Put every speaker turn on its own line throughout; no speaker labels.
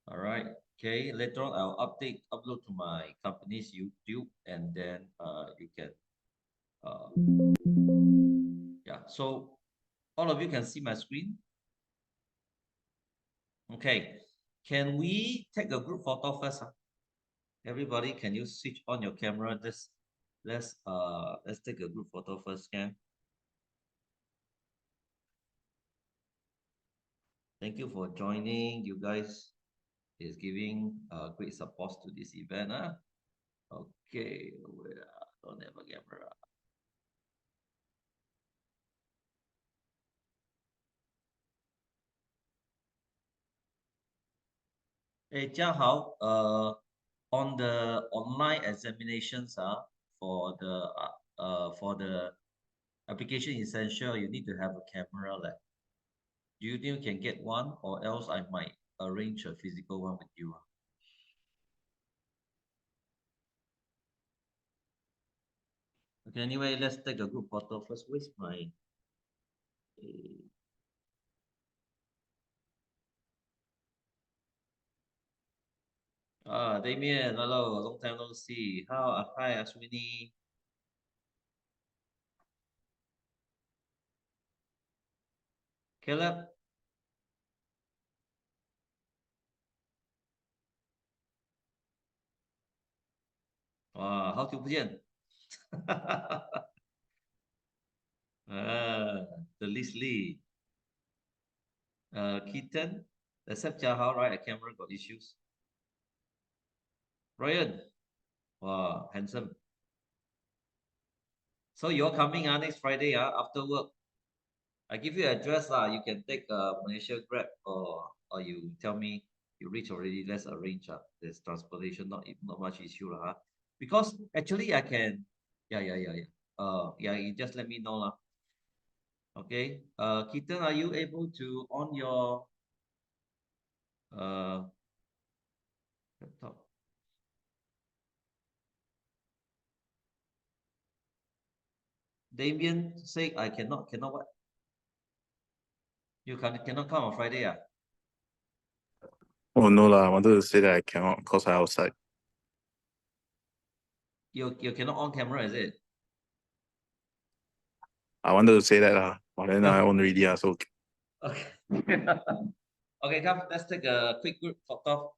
All right. Okay. Later on, I'll upload to my company's YouTube, and then you can yeah. So all of you can see my screen. Okay. Can we take a group photo first? Everybody, can you switch on your camera? Let's take a group photo first, can? Thank you for joining. You guys is giving great support to this event. Okay, don't have a camera. 哎，嘉豪，on the online examinations, for the application essential, you need to have a camera. Like, do you think you can get one, or else I might arrange a physical one with you? Okay, anyway, let's take a group photo first. Where's my? Damien, hello, long time no see. Hi, Ashwini. Caleb, 哇，好久不见。The Leslie, Keaton, except Jahal, right? A camera got issues. Ryan, wow, handsome. So you're coming next Friday after work. I give you address you can take Malaysia Grab, or you tell me you reach already. Let's arrange There's transportation, not much issue because actually I can, yeah. Yeah, you just let me know Okay. Keaton, are you able to on your uh laptop? Damien say I cannot what? You cannot come on Friday.
Oh no lah, I wanted to say that I cannot because I outside.
You cannot on camera, is it?
I wanted to say that but then I on already so
Okay. Okay, come, let's take a quick group photo.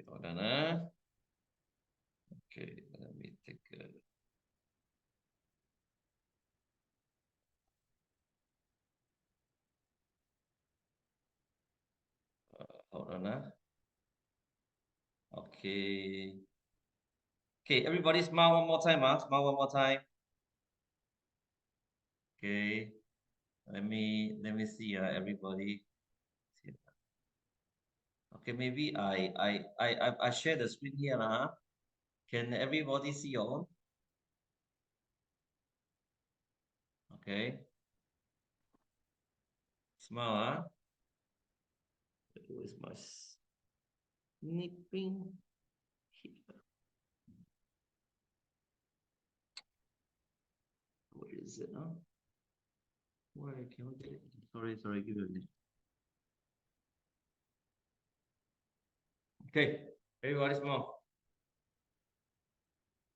Hold on. Okay, let me take a hold on. Okay. Okay, everybody smile one more time, smile one more time. Okay. Let me see everybody. Okay, maybe I share the screen here Can everybody see your own? Okay. Smile Where's my snipping here? Where is it Where can we get it? Sorry, give it a minute. Okay, everybody smile.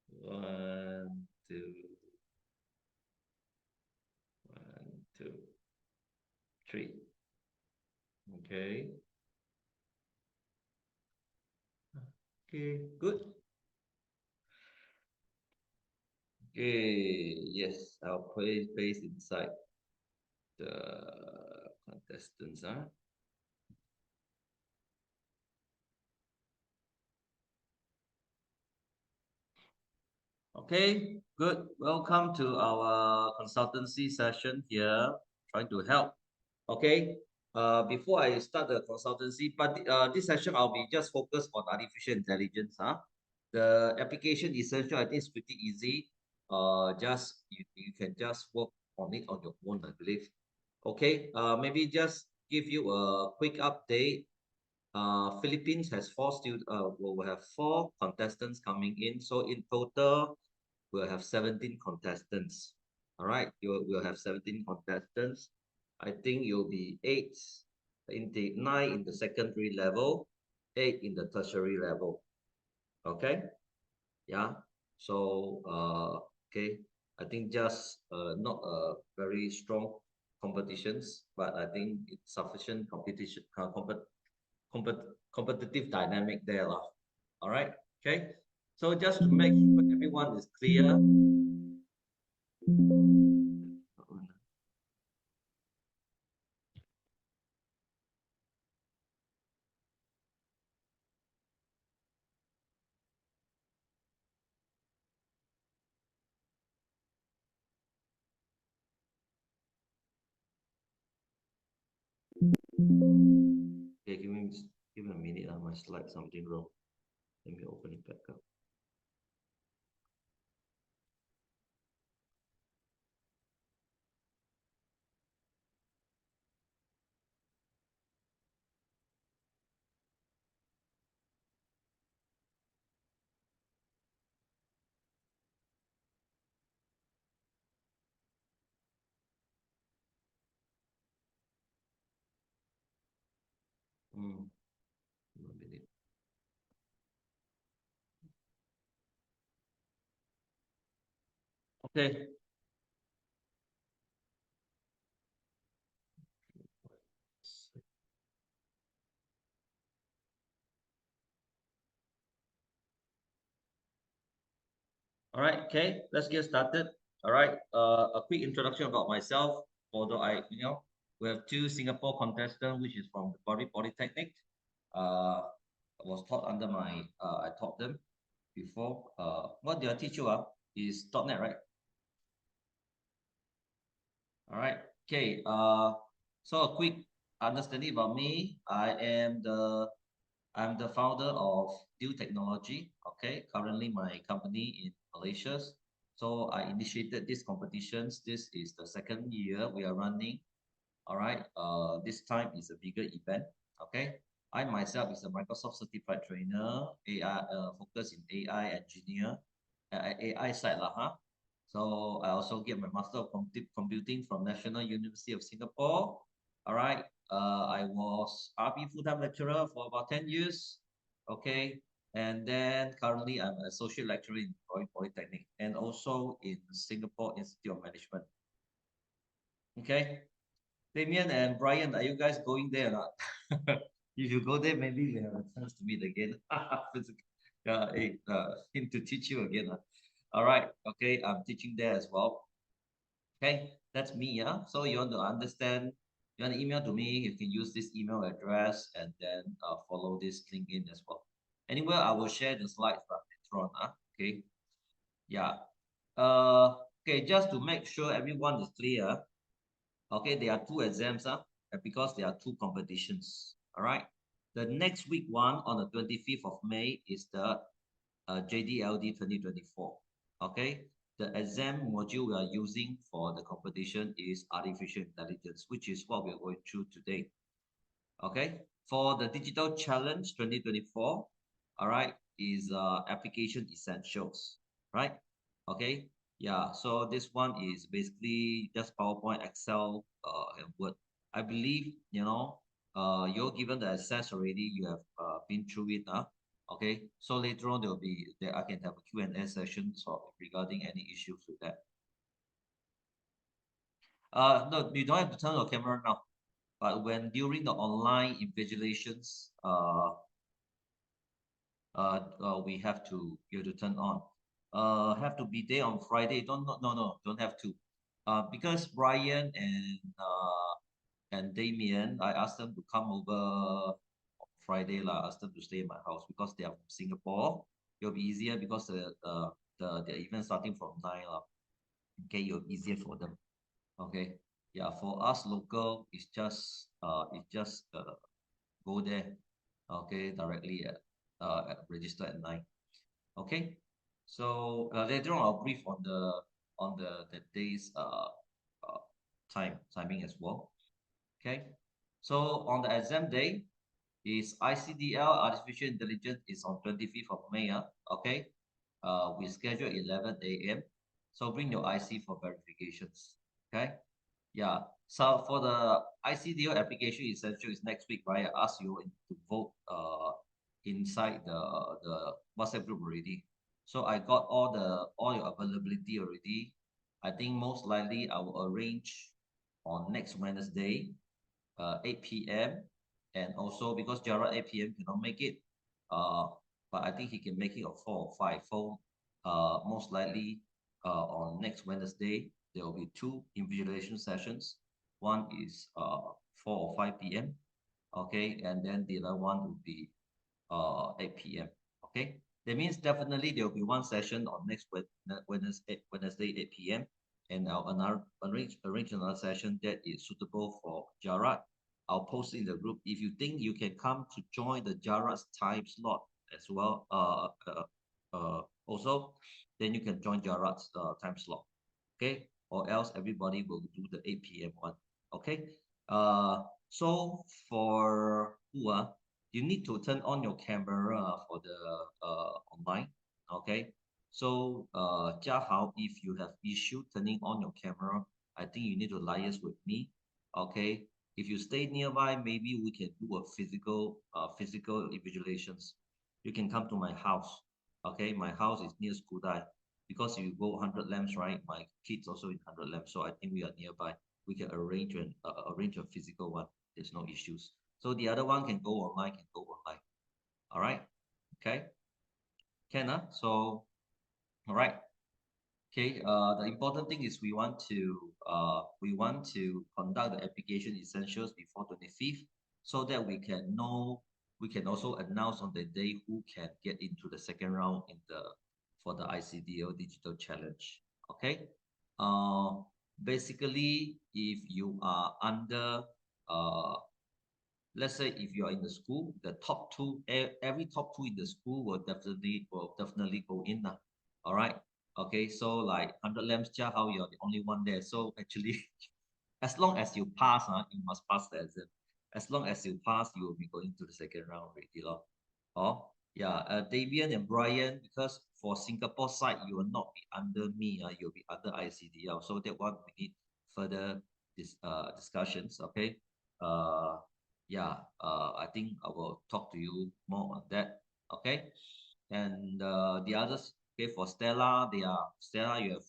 1, 2, 1, 2, 3. Okay. Okay, good. Okay, yes, I'll paste inside the contestants. Okay, good. Welcome to our consultancy session here, trying to help. Okay, before I start the consultancy, but this session I'll be just focused on artificial intelligence. The application essential, I think, is pretty easy. Just you can just work on it on your own, I believe. Okay, maybe just give you a quick update. Philippines has will have 4 contestants coming in. So in total, we'll have 17 contestants. All right, we'll have 17 contestants. I think you'll be 8 in the 9 in the secondary level, 8 in the tertiary level. Okay, yeah. So okay, I think just not a very strong competitions, but I think it's sufficient competition, competitive dynamic there, lah. All right, okay. So just to make sure everyone is clear. Okay, give me a minute. My slide something wrong. Let me open it back up. Mm, 1 minute. Okay. All right. Okay. Let's get started. All right. A quick introduction about myself. Although we have 2 Singapore contestants, which is from the Body Polytechnic. Was taught under my. I taught them before. What did I teach you? Is .NET, right? All right. Okay. So a quick understanding about me. I'm the founder of D.E.W Technology. Okay. Currently, my company in Malaysia. So I initiated these competitions. This is the 2nd year we are running. All right. This time is a bigger event. Okay. I myself is a Microsoft certified trainer, AI focus in AI engineer, AI side lah, huh? So I also get my Master of Computing from National University of Singapore. All right. I was RP full-time lecturer for about 10 years. Okay. And then currently I'm an associate lecturer in Polytechnic and also in Singapore Institute of Management. Okay. Damien and Brian, are you guys going there or not? If you go there, maybe we have a chance to meet again. Him to teach you again. All right. Okay. I'm teaching there as well. Okay. That's me. Yeah. So you want to understand, you want to email to me, you can use this email address and then follow this link in as well. Anyway, I will share the slides later on. Okay. Yeah. Okay. Just to make sure everyone is clear. Okay, there are 2 exams, because there are 2 competitions. All right. The next week one on the 25th of May is the JDLD 2024. Okay. The exam module we are using for the competition is artificial intelligence, which is what we are going through today. Okay. For the digital challenge 2024, all right, is application essentials, right? Okay. Yeah, so this one is basically just PowerPoint, Excel, and Word. I believe, you're given the access already. You have been through it. Okay, so later on I can have a Q&A session regarding any issues with that. No, you don't have to turn your camera now, but when during the online invigilations, we have to turn on. Have to be there on Friday. Don't have to. Because Brian and Damien, I asked them to come over on Friday lah. Asked them to stay in my house because they are from Singapore. It'll be easier because the event starting from 9 lah. Okay, it'll be easier for them. Okay, yeah. For us local, it's just go there. Okay, directly register at 9. Okay, so later on I'll brief on the day's timing as well. Okay, so on the exam day is ICDL artificial intelligence is on 25th of May. Okay, we schedule 11 a.m. So bring your IC for verifications. Okay. Yeah. So for the ICDO application essential is next week, right? I asked you to vote inside the WhatsApp group already. So I got all your availability already. I think most likely I will arrange on next Wednesday, 8 p.m. And also because Gerard 8 p.m. cannot make it, but I think he can make it at 4 or 5. So most likely on next Wednesday, there will be 2 invigilation sessions. One is 4 or 5 p.m. Okay, and then the other one will be 8 p.m. Okay, that means definitely there will be one session on next Wednesday 8 p.m. and I'll arrange another session that is suitable for Gerard. I'll post in the group. If you think you can come to join the Gerard's time slot as well, also, then you can join Gerard's time slot. Okay, or else everybody will do the 8 p.m. one. Okay, so for who you need to turn on your camera for the online. Okay, so Jiahao, if you have issue turning on your camera, I think you need to liaise with me. Okay, if you stay nearby, maybe we can do a physical invigilations. You can come to my house. Okay, my house is near Skudai. Because if you go 100 lamps, right? My kids also in 100 lamps, so I think we are nearby. We can arrange a physical one. There's no issues. So the other one can go online. All right. Okay. Can so all right. Okay. The important thing is we want to conduct the application essentials before 25th, so that we can know. We can also announce on the day who can get into the second round for the ICDO digital challenge. Okay. Basically, if you are under let's say if you are in the school, the top 2, every top 2 in the school will definitely go in now. All right. Okay. So like 100 lamps, how you're the only one there. So actually, as long as you pass, you must pass the exam. As long as you pass, you will be going to the second round already. Oh, yeah. Davian and Brian, because for Singapore side, you will not be under me. You'll be under ICDL. So that one we need further discussions. Okay. Yeah. I think I will talk to you more on that. Okay. And the others, okay, for Stella, you have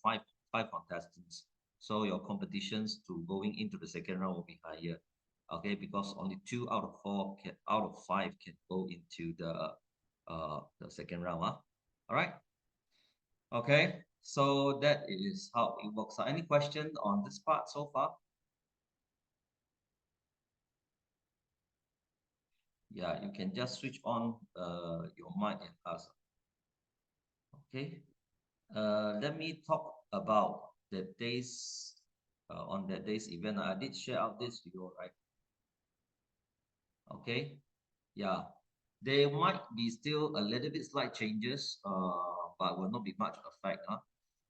five contestants. So your competitions to going into the second round will be higher. Okay, because only 2 out of 5 can go into the second round. All right. Okay, so that is how it works. Any question on this part so far? Yeah, you can just switch on your mic and ask. Okay. Let me talk about the days on that day's event. I did share out this video, right? Okay. Yeah, there might be still a little bit slight changes, but will not be much effect.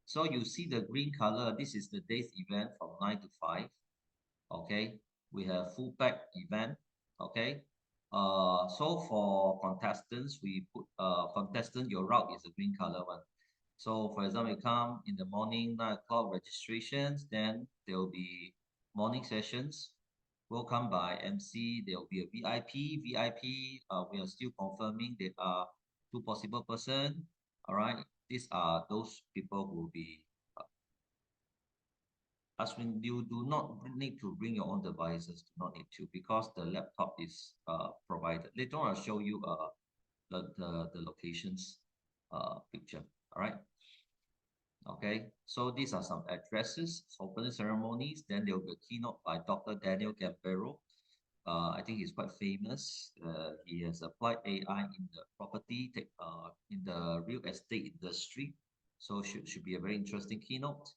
So you see the green color. This is the day's event from 9 to 5. Okay, we have full pack event. Okay. So for contestants, we put contestant, your route is a green color one. So for example, you come in the morning, 9 o'clock registrations, then there will be morning sessions. Welcome by MC. There will be a VIP. We are still confirming there are 2 possible person. All right. These are those people who will be Aswin, you do not need to bring your own devices. Do not need to, because the laptop is provided. Later on, I'll show you the locations picture. All right. Okay, so these are some addresses for opening ceremonies. Then there will be a keynote by Dr. Daniel Gambero. I think he's quite famous. He has applied AI in the in the real estate industry. So should be a very interesting keynote.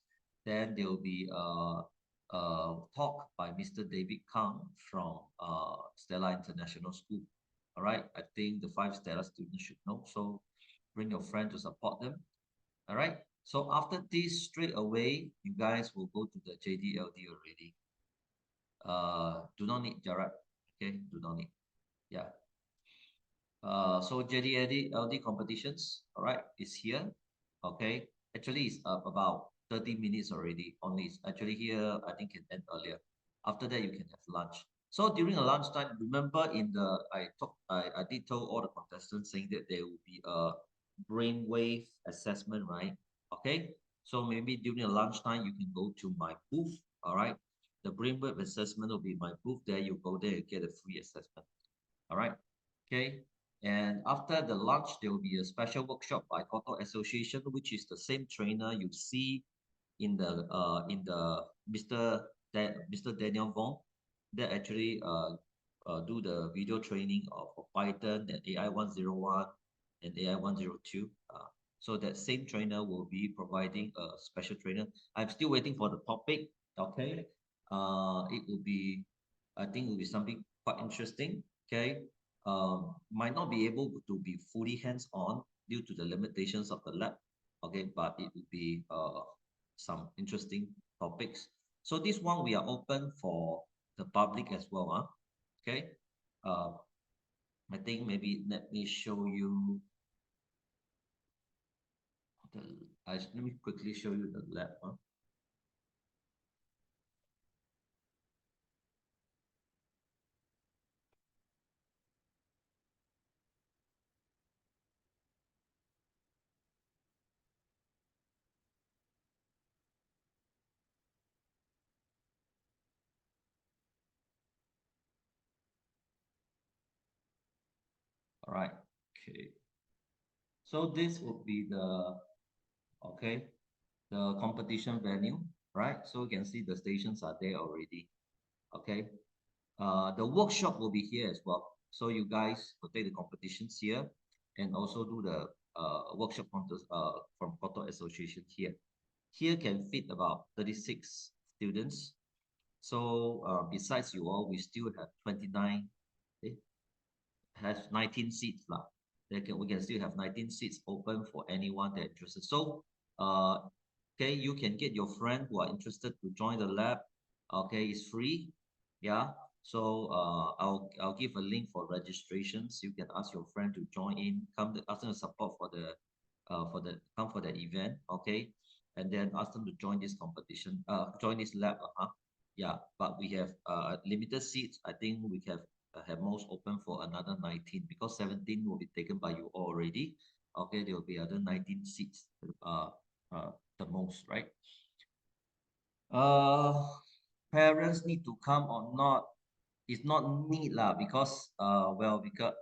Then there will be a talk by Mr. David Kang from Stella International School. All right, I think the 5 Stella students should know. So bring your friend to support them. All right. So after this, straight away, you guys will go to the JDLD already. Do not need Gerard. Okay, do not need. Yeah. So JDLD competitions, all right, is here. Okay. Actually, it's about 30 minutes already only. Actually here, I think can end earlier. After that, you can have lunch. So during the lunchtime, remember in the, I did tell all the contestants saying that there will be a brainwave assessment, right? Okay. So maybe during the lunchtime, you can go to my booth. All right. The brainwave assessment will be my booth there. You go there and get a free assessment. All right. Okay. And after the lunch, there will be a special workshop by Koto Association, which is the same trainer you see in the Mr. Daniel Wong that actually do the video training of Python and AI 101 and AI 102. So that same trainer will be providing a special trainer. I'm still waiting for the topic. Okay. It will be, I think it will be something quite interesting. Okay. Might not be able to be fully hands-on due to the limitations of the lab. Okay, but it will be some interesting topics. So this one we are open for the public as well. Okay. I think maybe let me show you the let me quickly show you the lab. All right. Okay. So this would be the okay the competition venue, right? So you can see the stations are there already. Okay. The workshop will be here as well. So you guys will take the competitions here and also do the workshop from Koto Association here. Here can fit about 36 students. So besides you all, we still have 29, has 19 seats lah. We can still have 19 seats open for anyone that interested. So okay, you can get your friend who are interested to join the lab. Okay, it's free. Yeah. So I'll give a link for registrations. You can ask your friend to join in, ask them to support for the come for the event. Okay, and then ask them to join this competition, join this lab. Yeah, but we have limited seats. I think we have most open for another 19 because 17 will be taken by you already. Okay, there will be other 19 seats. The most, right? Parents need to come or not? It's not need lah because well because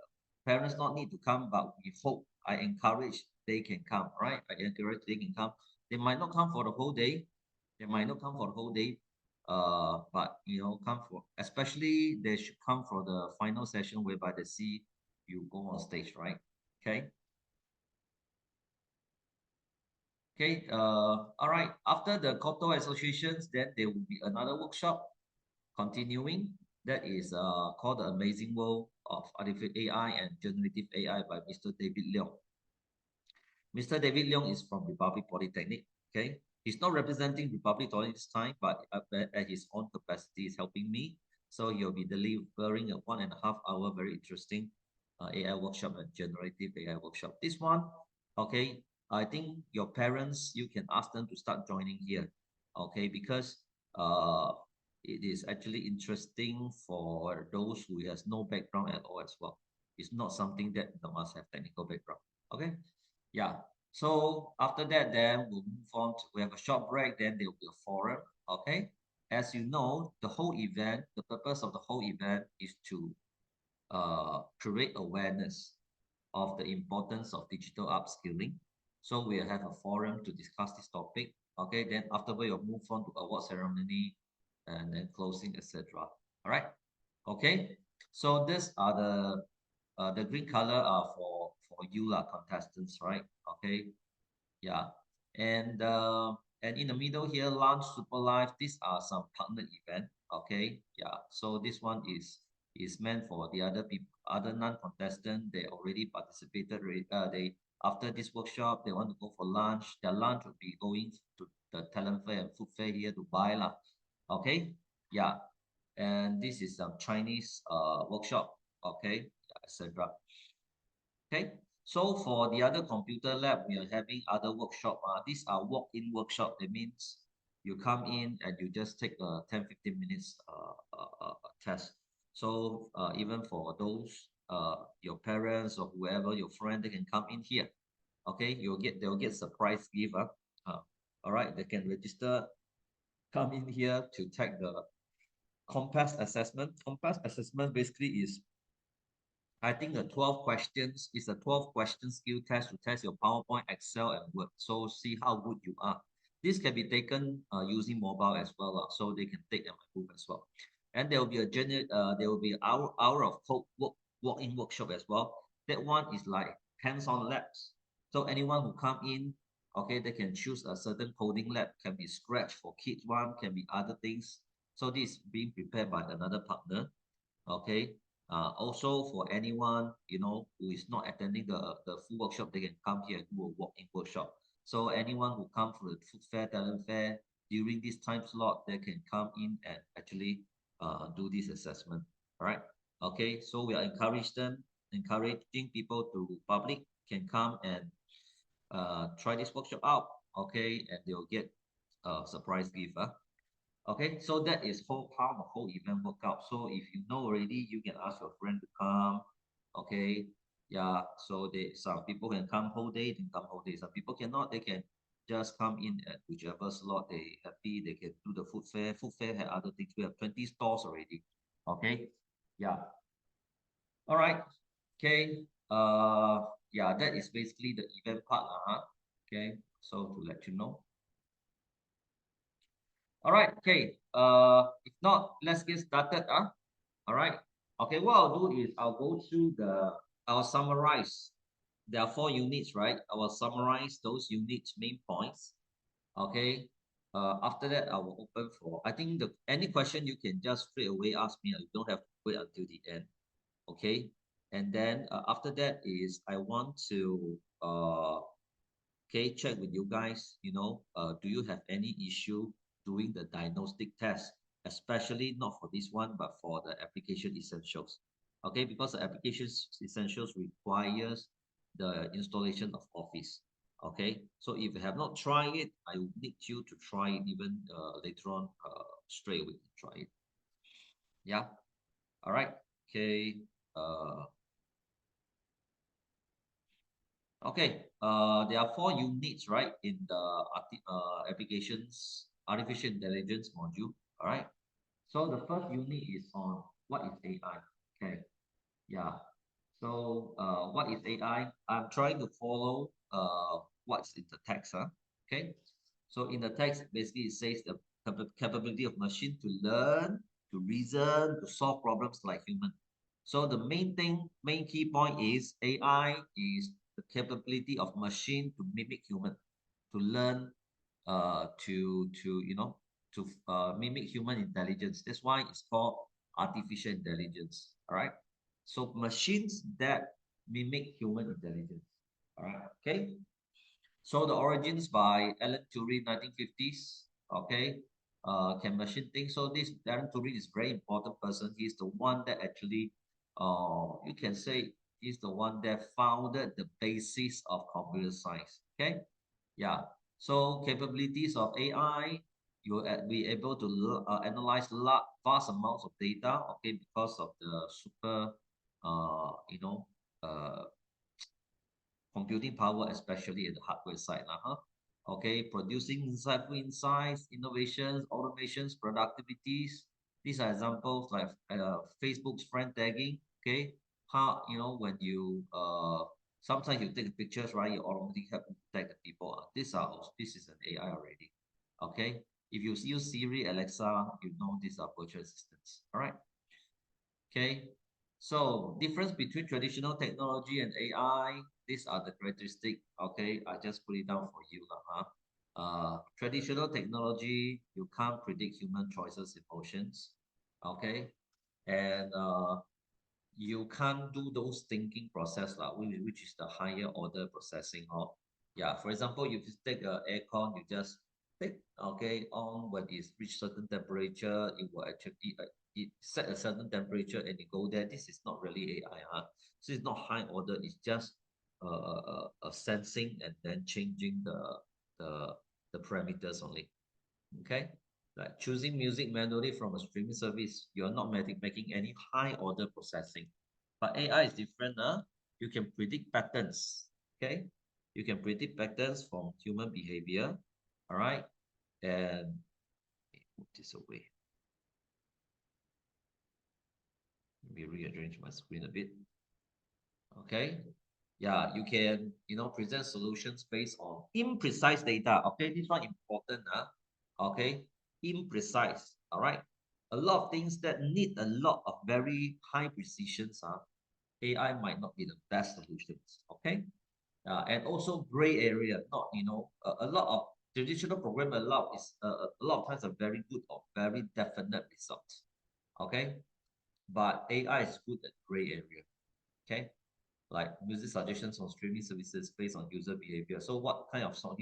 parents not need to come, but we hope I encourage they can come, right? I encourage they can come. They might not come for the whole day. They might not come for the whole day. But come for especially they should come for the final session whereby they see you go on stage, right? Okay. Okay, all right. After the Koto associations, then there will be another workshop continuing. That is called The Amazing World of Artificial AI and Generative AI by Mr. David Leong. Mr. David Leong is from Republic Polytechnic. Okay, he's not representing Republic Polytechnic this time, but at his own capacity is helping me. So he'll be delivering a 1.5 hour very interesting AI workshop and generative AI workshop. This one, okay, I think your parents, you can ask them to start joining here, okay, because it is actually interesting for those who has no background at all as well. It's not something that must have technical background. Okay, yeah. So after that, then we'll move on to, we have a short break, then there will be a forum. Okay. As you know, the whole event, the purpose of the whole event is to create awareness of the importance of digital upskilling. So we'll have a forum to discuss this topic. Okay, then afterward you'll move on to award ceremony and then closing, etc. All right. Okay. So these are the green color are for you lah, contestants, right? Okay. Yeah. And in the middle here, lunch, super live. These are some partner event. Okay. Yeah. So this one is meant for the other people, other non-contestant. They already participated. They after this workshop, they want to go for lunch. Their lunch will be going to the talent fair and food fair here to buy lah. Okay. Yeah. And this is some Chinese workshop. Okay. Etc. Okay. So for the other computer lab, we are having other workshop. These are walk-in workshop. That means you come in and you just take a 10-15 minutes test. So even for those your parents or whoever, your friend, they can come in here. Okay, they'll get surprise gift. All right, they can register, come in here to take the compass assessment. Compass assessment basically is, I think, the 12 questions is a 12 question skill test to test your PowerPoint, Excel, and Word. So see how good you are. This can be taken using mobile as well, so they can take at my booth as well. And there will be there will be hour of code walk-in workshop as well. That one is like hands-on labs. So anyone who come in, okay, they can choose a certain coding lab. Can be Scratch for kids one, can be other things. So this is being prepared by another partner. Okay. Also for anyone who is not attending the full workshop, they can come here and do a walk-in workshop. So anyone who comes to the food fair, talent fair during this time slot, they can come in and actually do this assessment. All right. Okay. So we are encouraging people to public can come and try this workshop out. Okay, and they'll get a surprise gift. Okay, so that is how the whole event work out. So if you know already, you can ask your friend to come. Okay, yeah. So some people can come whole day, they can come whole day. Some people cannot, they can just come in at whichever slot they happy. They can do the food fair. Food fair had other things. We have 20 stores already. Okay, yeah. All right. Okay. Yeah, that is basically the event part. Okay. So to let you know. All right, okay. If not, let's get started. All right. Okay, what I'll do is I'll go through I'll summarize. There are 4 units, right? I will summarize those units' main points. Okay. After that, I will open for, I think any question you can just straight away ask me. You don't have to wait until the end. Okay. And then after that is I want to okay, check with you guys, do you have any issue doing the diagnostic test, especially not for this one, but for the application essentials? Okay, because the application essentials requires the installation of Office. Okay, so if you have not tried it, I will need you to try it even later on, straight away try it. Yeah, all right, okay. Okay, there are 4 units, right, in the applications artificial intelligence module. All right. So the first unit is on what is AI. Okay. Yeah. So what is AI? I'm trying to follow what's in the text. Okay. So in the text, basically it says the capability of machine to learn, to reason, to solve problems like human. So the main key point is AI is the capability of machine to mimic human, to learn, to mimic human intelligence. That's why it's called artificial intelligence. All right. So machines that mimic human intelligence. All right. Okay. So the origins by Alan Turing, 1950s. Okay. Can machine think? So this Alan Turing is very important person. He's the one that actually, you can say he's the one that founded the basis of computer science. Okay. Yeah. So capabilities of AI, you will be able to analyze vast amounts of data. Okay, because of the super, uh, you know, uh, computing power, especially at the hardware side. Okay, producing insightful insights, innovations, automations, productivities. These are examples like Facebook's friend tagging. Okay, how when you sometimes you take pictures, right? You automatically have to tag the people. This is an AI already. Okay, if you use Siri, Alexa, you know these are virtual assistants. All right. Okay, so difference between traditional technology and AI. These are the characteristics. Okay, I just put it down for you. Traditional technology, you can't predict human choices, emotions. Okay, and you can't do those thinking process which is the higher order processing. Yeah, for example, you just take a aircon, you just take on when it's reach certain temperature, it will actually it set a certain temperature and you go there. This is not really AI. So it's not high order, it's just sensing and then changing the parameters only. Okay, like choosing music manually from a streaming service, you're not making any high order processing. But AI is different. You can predict patterns. Okay, you can predict patterns from human behavior. All right, and move this away. Let me rearrange my screen a bit. Okay, yeah, you can present solutions based on imprecise data. Okay, this one important. Okay, imprecise. All right, a lot of things that need a lot of very high precisions. AI might not be the best solutions. Okay, and also gray area. Not a lot of traditional program a lot of times are very good or very definite results. Okay, but AI is good at gray area. Okay, like music suggestions on streaming services based on user behavior. So what kind of song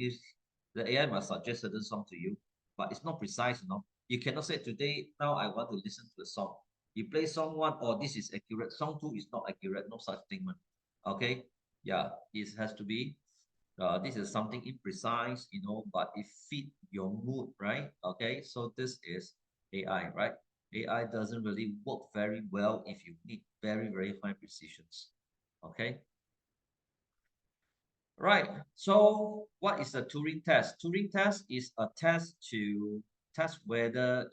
the AI must suggest certain song to you, but it's not precise. You cannot say today, now I want to listen to the song. You play song one, or this is accurate. Song two is not accurate. No such thing, man. Okay. Yeah, it has to be. This is something imprecise, but it fit your mood, right? Okay. So this is AI, right? AI doesn't really work very well if you need very, very high precisions. Okay. Right. So what is the Turing test? Turing test is a test to test whether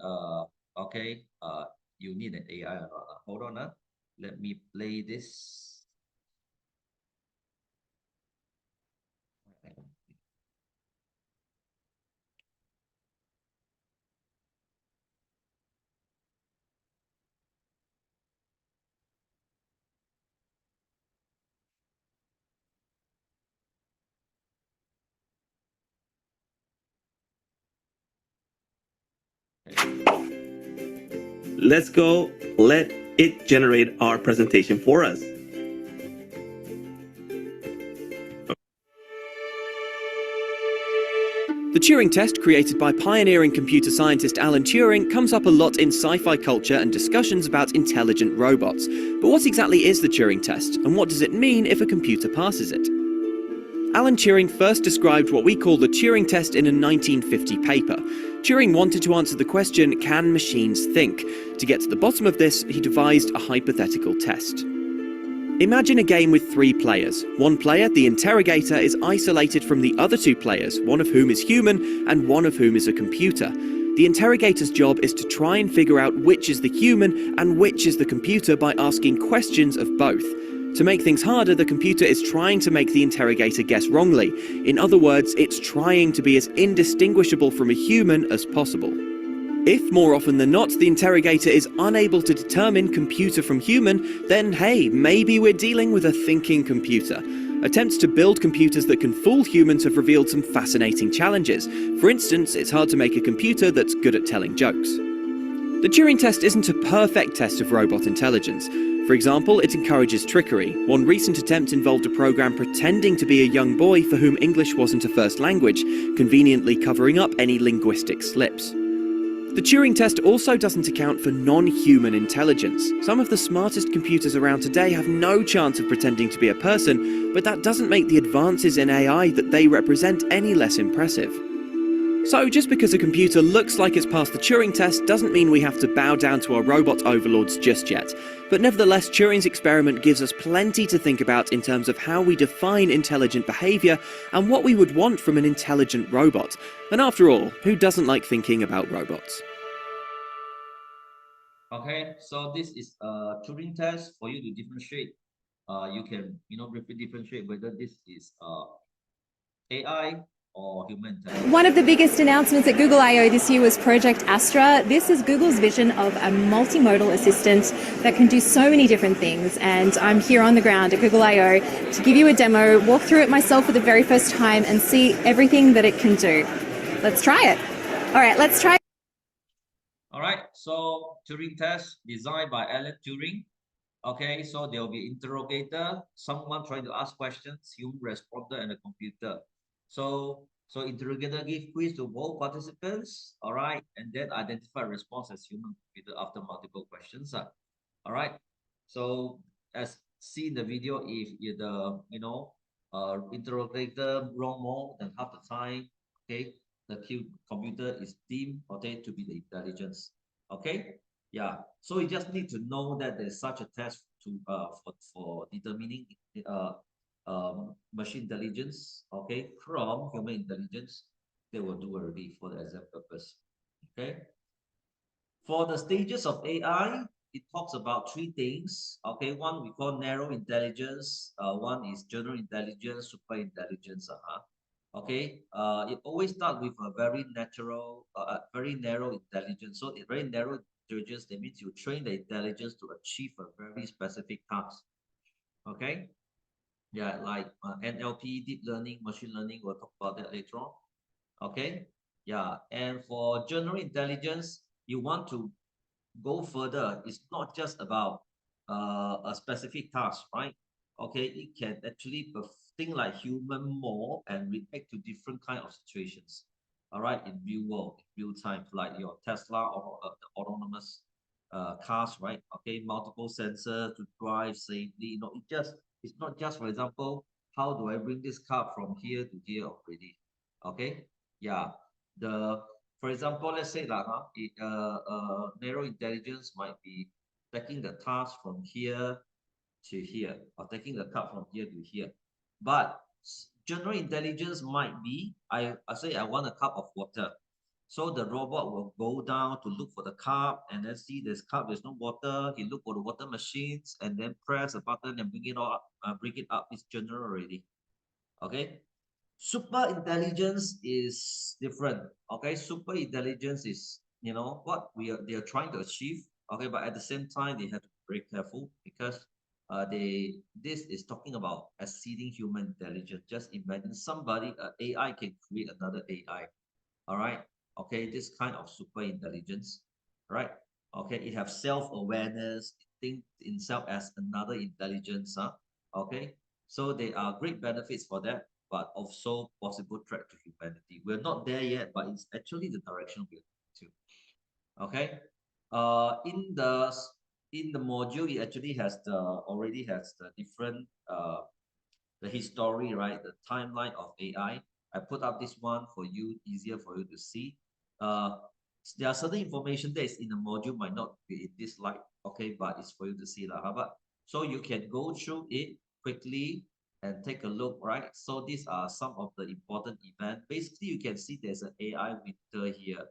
you need an AI or not. Hold on. Let me play this.
Let's go let it generate our presentation for us.
The Turing test, created by pioneering computer scientist Alan Turing, comes up a lot in sci-fi culture and discussions about intelligent robots. But what exactly is the Turing test, and what does it mean if a computer passes it? Alan Turing first described what we call the Turing test in a 1950 paper. Turing wanted to answer the question, can machines think? To get to the bottom of this, he devised a hypothetical test. Imagine a game with 3 players. One player, the interrogator, is isolated from the other 2 players, one of whom is human and one of whom is a computer. The interrogator's job is to try and figure out which is the human and which is the computer by asking questions of both. To make things harder, the computer is trying to make the interrogator guess wrongly. In other words, it's trying to be as indistinguishable from a human as possible. If, more often than not, the interrogator is unable to determine computer from human, then hey, maybe we're dealing with a thinking computer. Attempts to build computers that can fool humans have revealed some fascinating challenges. For instance, it's hard to make a computer that's good at telling jokes. The Turing test isn't a perfect test of robot intelligence. For example, it encourages trickery. One recent attempt involved a program pretending to be a young boy for whom English wasn't a first language, conveniently covering up any linguistic slips. The Turing test also doesn't account for non-human intelligence. Some of the smartest computers around today have no chance of pretending to be a person, but that doesn't make the advances in AI that they represent any less impressive. So just because a computer looks like it's passed the Turing test doesn't mean we have to bow down to our robot overlords just yet. But nevertheless, Turing's experiment gives us plenty to think about in terms of how we define intelligent behavior and what we would want from an intelligent robot. And after all, who doesn't like thinking about robots?
Okay, so this is a Turing test for you to differentiate. You can differentiate whether this is AI or human intelligence.
One of the biggest announcements at Google I/O this year was Project Astra. This is Google's vision of a multimodal assistant that can do so many different things. And I'm here on the ground at Google I/O to give you a demo, walk through it myself for the very first time and see everything that it can do. Let's try it. All right, let's try.
All right, so Turing test designed by Alan Turing. Okay, so there will be interrogator, someone trying to ask questions, human responder, and a computer. So interrogator give quiz to both participants, all right, and then identify response as human computer after multiple questions. All right. So as see in the video, if the interrogator wrong more than half the time, okay, the computer is deemed, okay, to be the intelligence. Okay, yeah. So you just need to know that there's such a test to for determining machine intelligence, okay, from human intelligence. They will do already for the exam purpose. Okay. For the stages of AI, it talks about three things. Okay, one we call narrow intelligence. One is general intelligence, super intelligence. Okay, it always starts with a very very narrow intelligence. So, a very narrow intelligence, that means you train the intelligence to achieve a very specific task. Okay, yeah, like NLP, deep learning, machine learning. We'll talk about that later on. Okay, yeah, and for general intelligence, you want to go further. It's not just about a specific task, right? Okay, it can actually think like human more and react to different kind of situations. All right, in real world, in real time, like your Tesla or the autonomous cars, right? Okay, multiple sensors to drive safely. It's not just, for example, how do I bring this car from here to here already? Okay, yeah. The For example, let's say that narrow intelligence might be taking the task from here to here, or taking the cup from here to here. But general intelligence might be, I say I want a cup of water. So the robot will go down to look for the cup and then see this cup, there's no water. He look for the water machines and then press a button and bring it up. Bring it up. It's general already. Okay. Super intelligence is different. Okay, super intelligence is what they are trying to achieve. Okay, but at the same time they have to be very careful because this is talking about exceeding human intelligence. Just imagine somebody AI can create another AI. All right. Okay, this kind of super intelligence, right? Okay, it have self-awareness. It thinks itself as another intelligence. Okay, so there are great benefits for that, but also possible threat to humanity. We're not there yet, but it's actually the direction we're to. Okay, in the module, it actually already has the different the history, right? The timeline of AI. I put up this one for you, easier for you to see. Uh, there are certain information that is in the module might not be in this slide, okay, but it's for you to see lah. But so you can go through it quickly and take a look, right? So these are some of the important events. Basically, you can see there's an AI winter here.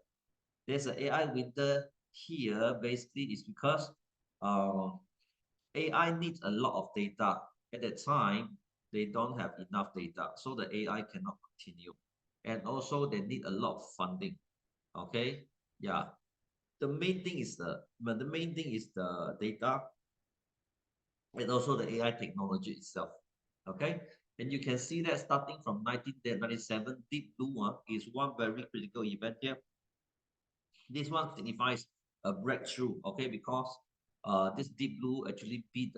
There's an AI winter here. Basically, it's because AI needs a lot of data. At that time, they don't have enough data, so the AI cannot continue. And also, they need a lot of funding. Okay, yeah. The main thing is the data, and also the AI technology itself. Okay, and you can see that starting from 1997, Deep Blue is one very critical event here. This one signifies a breakthrough, okay, because this Deep Blue actually beat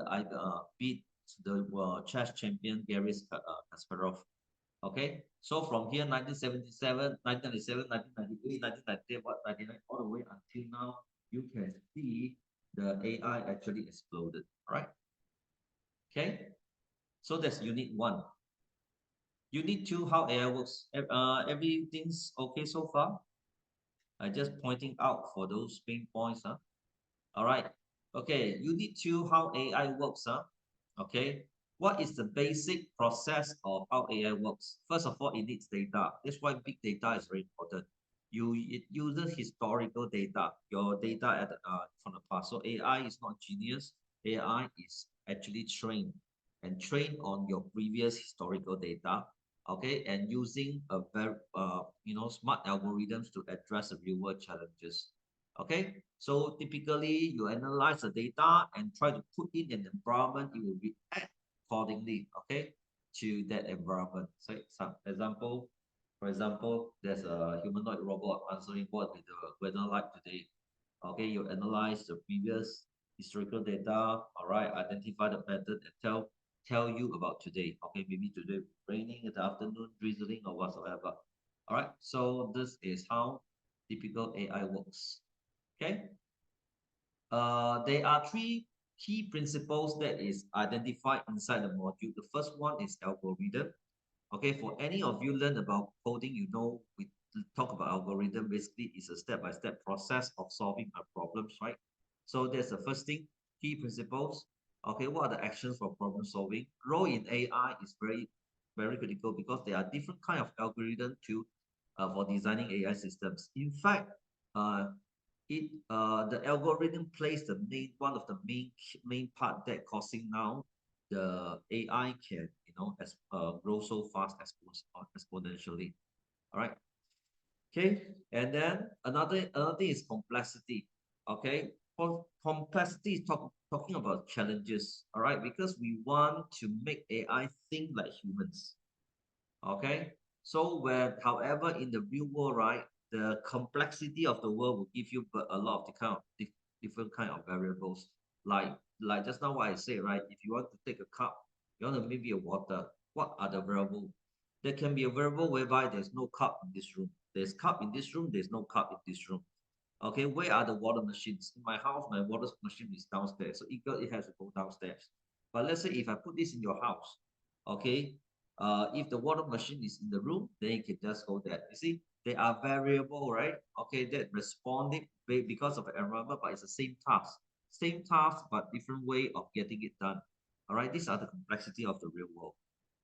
the chess champion Gary Kasparov. Okay, so from here 1977, 1997, 1998, 1998, 1999, all the way until now, you can see the AI actually exploded. All right. Okay, so that's unit 1. Unit 2, how AI works. Everything's okay so far. I just pointing out for those pain points. All right. Okay. Unit 2, how AI works. Okay. What is the basic process of how AI works? First of all, it needs data. That's why big data is very important. It uses historical data, your data from the past. So AI is not genius. AI is actually trained on your previous historical data. Okay, and using a very smart algorithms to address the real world challenges. Okay, so typically you analyze the data and try to put in an environment, it will react accordingly, okay, to that environment. So for example, there's a humanoid robot answering what with the weather like today. Okay, you analyze the previous historical data, all right, identify the pattern and tell you about today. Okay, maybe today raining in the afternoon, drizzling or whatsoever. All right, so this is how typical AI works. Okay. There are 3 key principles that is identified inside the module. The first one is algorithm. Okay, for any of you learn about coding, you know we talk about algorithm. Basically, it's a step-by-step process of solving a problems, right? So that's the first thing, key principles. Okay, what are the actions for problem solving? Role in AI is very critical because there are different kind of algorithm to for designing AI systems. In fact, the algorithm plays the one of the main part that causing now the AI can grow so fast exponentially. All right. Okay, and then another thing is complexity. Okay, for complexity is talking about challenges. All right, because we want to make AI think like humans. Okay, so however in the real world, right, the complexity of the world will give you a lot of different kind of variables. Like just now what I said, right? If you want to take a cup, you want to maybe a water. What are the variables? There can be a variable whereby there's no cup in this room. There's cup in this room. There's no cup in this room. Okay, where are the water machines? In my house, my water machine is downstairs, so it has to go downstairs. But let's say if I put this in your house, okay, if the water machine is in the room, then you can just go there. You see, they are variable, right? Okay, that responding because of the environment, but it's the same task, but different way of getting it done. All right, these are the complexity of the real world.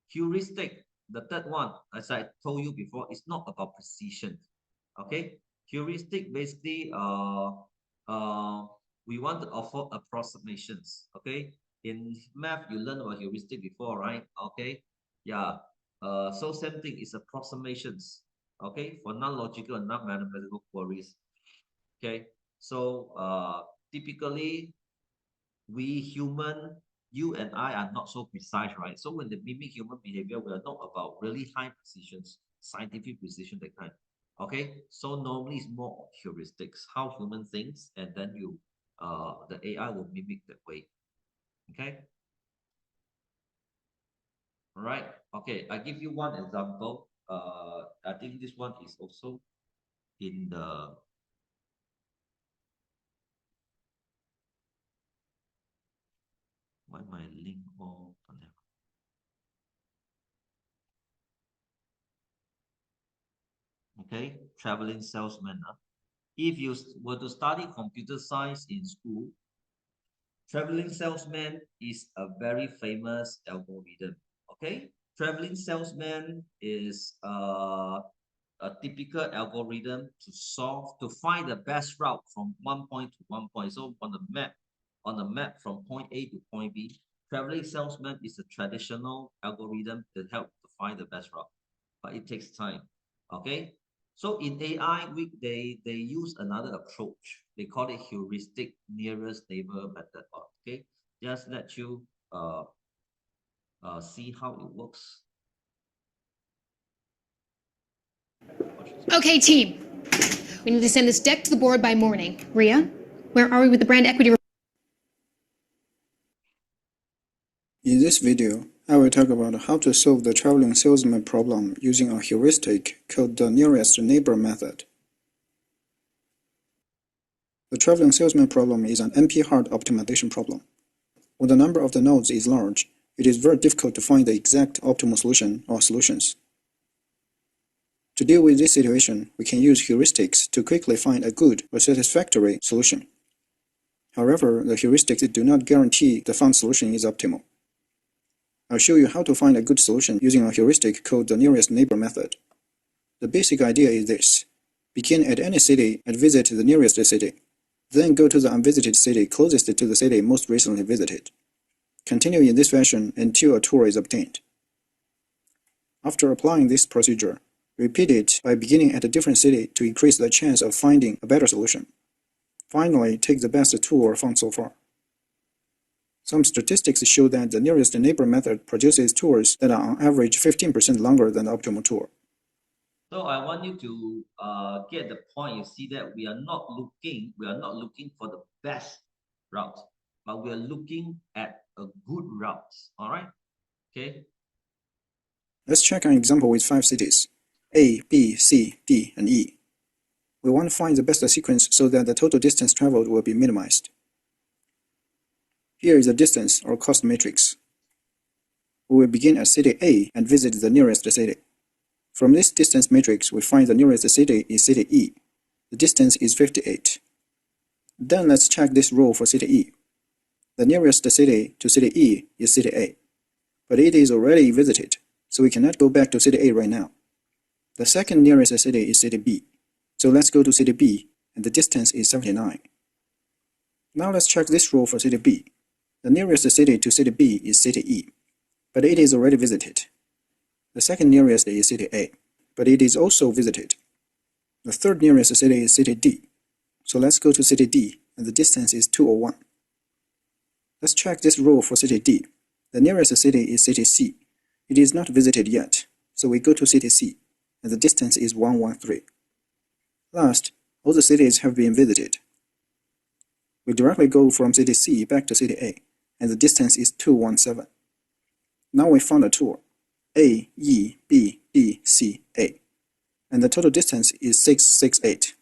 Heuristic, the third one, as I told you before, is not about precision. Okay, heuristic basically, we want to offer approximations. Okay, in math you learn about heuristic before, right? Okay, yeah. So same thing is approximations. Okay, for non-logical and non-mathematical queries. Okay, so typically we human, you and I are not so precise, right? So when they mimic human behavior, we are not about really high precisions, scientific precision, that kind. Okay, so normally it's more heuristics, how human thinks, and then the AI will mimic that way. Okay. All right. Okay, I give you one example. I think this one is also in the why my link all connect. Okay, traveling salesman. If you were to study computer science in school, traveling salesman is a very famous algorithm. Okay, traveling salesman is a typical algorithm to find the best route from one point to one point. So on the map from point A to point B, traveling salesman is a traditional algorithm that helps to find the best route, but it takes time. Okay, so in AI, they use another approach. They call it heuristic nearest neighbor method. Okay, just let you see how it works.
Okay, team. We need to send this deck to the board by morning. Ria, where are we with the brand equity?
In this video, I will talk about how to solve the traveling salesman problem using a heuristic called the nearest neighbor method. The traveling salesman problem is an NP-hard optimization problem. When the number of the nodes is large, it is very difficult to find the exact optimal solution or solutions. To deal with this situation, we can use heuristics to quickly find a good or satisfactory solution. However, the heuristics do not guarantee the found solution is optimal. I'll show you how to find a good solution using a heuristic called the nearest neighbor method. The basic idea is this. Begin at any city and visit the nearest city. Then go to the unvisited city closest to the city most recently visited. Continue in this fashion until a tour is obtained. After applying this procedure, repeat it by beginning at a different city to increase the chance of finding a better solution. Finally, take the best tour found so far. Some statistics show that the nearest neighbor method produces tours that are on average 15% longer than the optimal tour.
So I want you to get the point. You see that we are not looking for the best route, but we are looking at a good route. All right. Okay.
Let's check an example with 5 cities: A, B, C, D, and E. We want to find the best sequence so that the total distance traveled will be minimized. Here is the distance or cost matrix. We will begin at city A and visit the nearest city. From this distance matrix, we find the nearest city is city E. The distance is 58. Then let's check this row for city E. The nearest city to city E is city A, but it is already visited, so we cannot go back to city A right now. The second nearest city is city B, so let's go to city B, and the distance is 79. Now let's check this row for city B. The nearest city to city B is city E, but it is already visited. The second nearest is city A, but it is also visited. The third nearest city is city D, so let's go to city D, and the distance is 201. Let's check this row for city D. The nearest city is city C. It is not visited yet, so we go to city C, and the distance is 113. Last, all the cities have been visited. We directly go from city C back to city A, and the distance is 217. Now we found a tour, A, E, B, D, C, A, and the total distance is 668.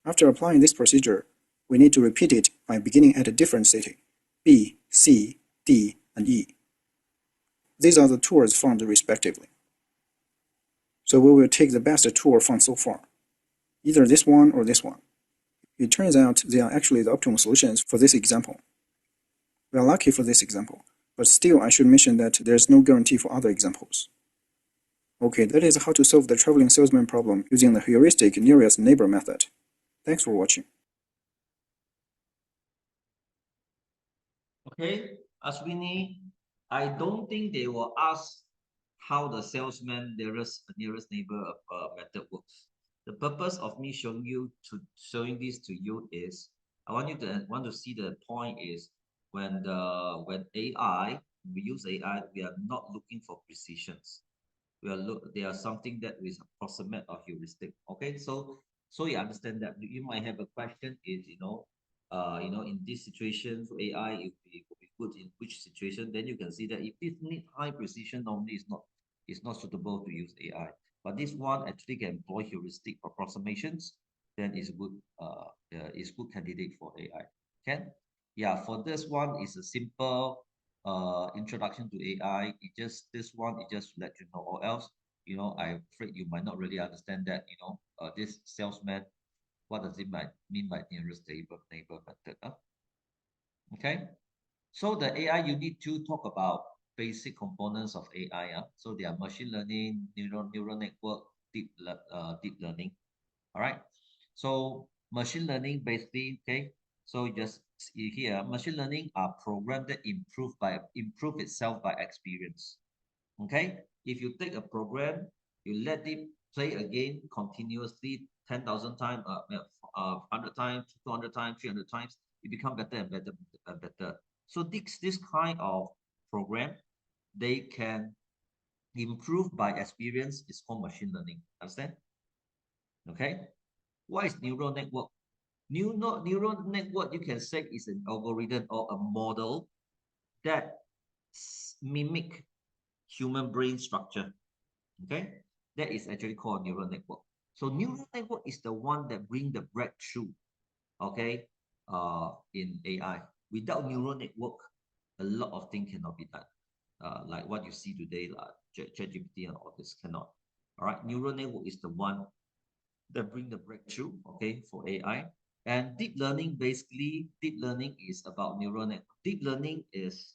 After applying this procedure, we need to repeat it by beginning at a different city, B, C, D, and E. These are the tours found respectively. So we will take the best tour found so far, either this one or this one. It turns out they are actually the optimal solutions for this example. We are lucky for this example, but still I should mention that there is no guarantee for other examples. Okay, that is how to solve the traveling salesman problem using the heuristic nearest neighbor method. Thanks for watching.
Okay, Ashwini, I don't think they will ask how the salesman nearest neighbor method works. The purpose of me showing this to you is I want to see the point is when we use AI, we are not looking for precisions. They are something that is approximate or heuristic. Okay, so you understand that you might have a question is in this situation for AI it will be good in which situation, then you can see that if it needs high precision, normally it's not suitable to use AI. But this one actually can employ heuristic approximations, then it's good candidate for AI. Can? Yeah, for this one is a simple introduction to AI. This one just to let you know, or else I'm afraid you might not really understand that this salesman, what does it mean by nearest neighbor method? Okay, so the AI you need to talk about basic components of AI. So they are machine learning, neural network, deep learning. All right, so machine learning basically, okay, so just see here, machine learning are programs that improve itself by experience. Okay, if you take a program, you let it play again continuously 10,000 times, 100 times, 200 times, 300 times, it becomes better and better and better. So this kind of program, they can improve by experience. It's called machine learning. Understand? Okay. What is neural network? Neural network, you can say, is an algorithm or a model that mimic human brain structure. Okay, that is actually called neural network. So neural network is the one that bring the breakthrough, okay, in AI. Without neural network, a lot of things cannot be done. Like what you see today, like ChatGPT and all this cannot. All right, neural network is the one that bring the breakthrough, okay, for AI. And deep learning, basically, deep learning is about neural network. Deep learning is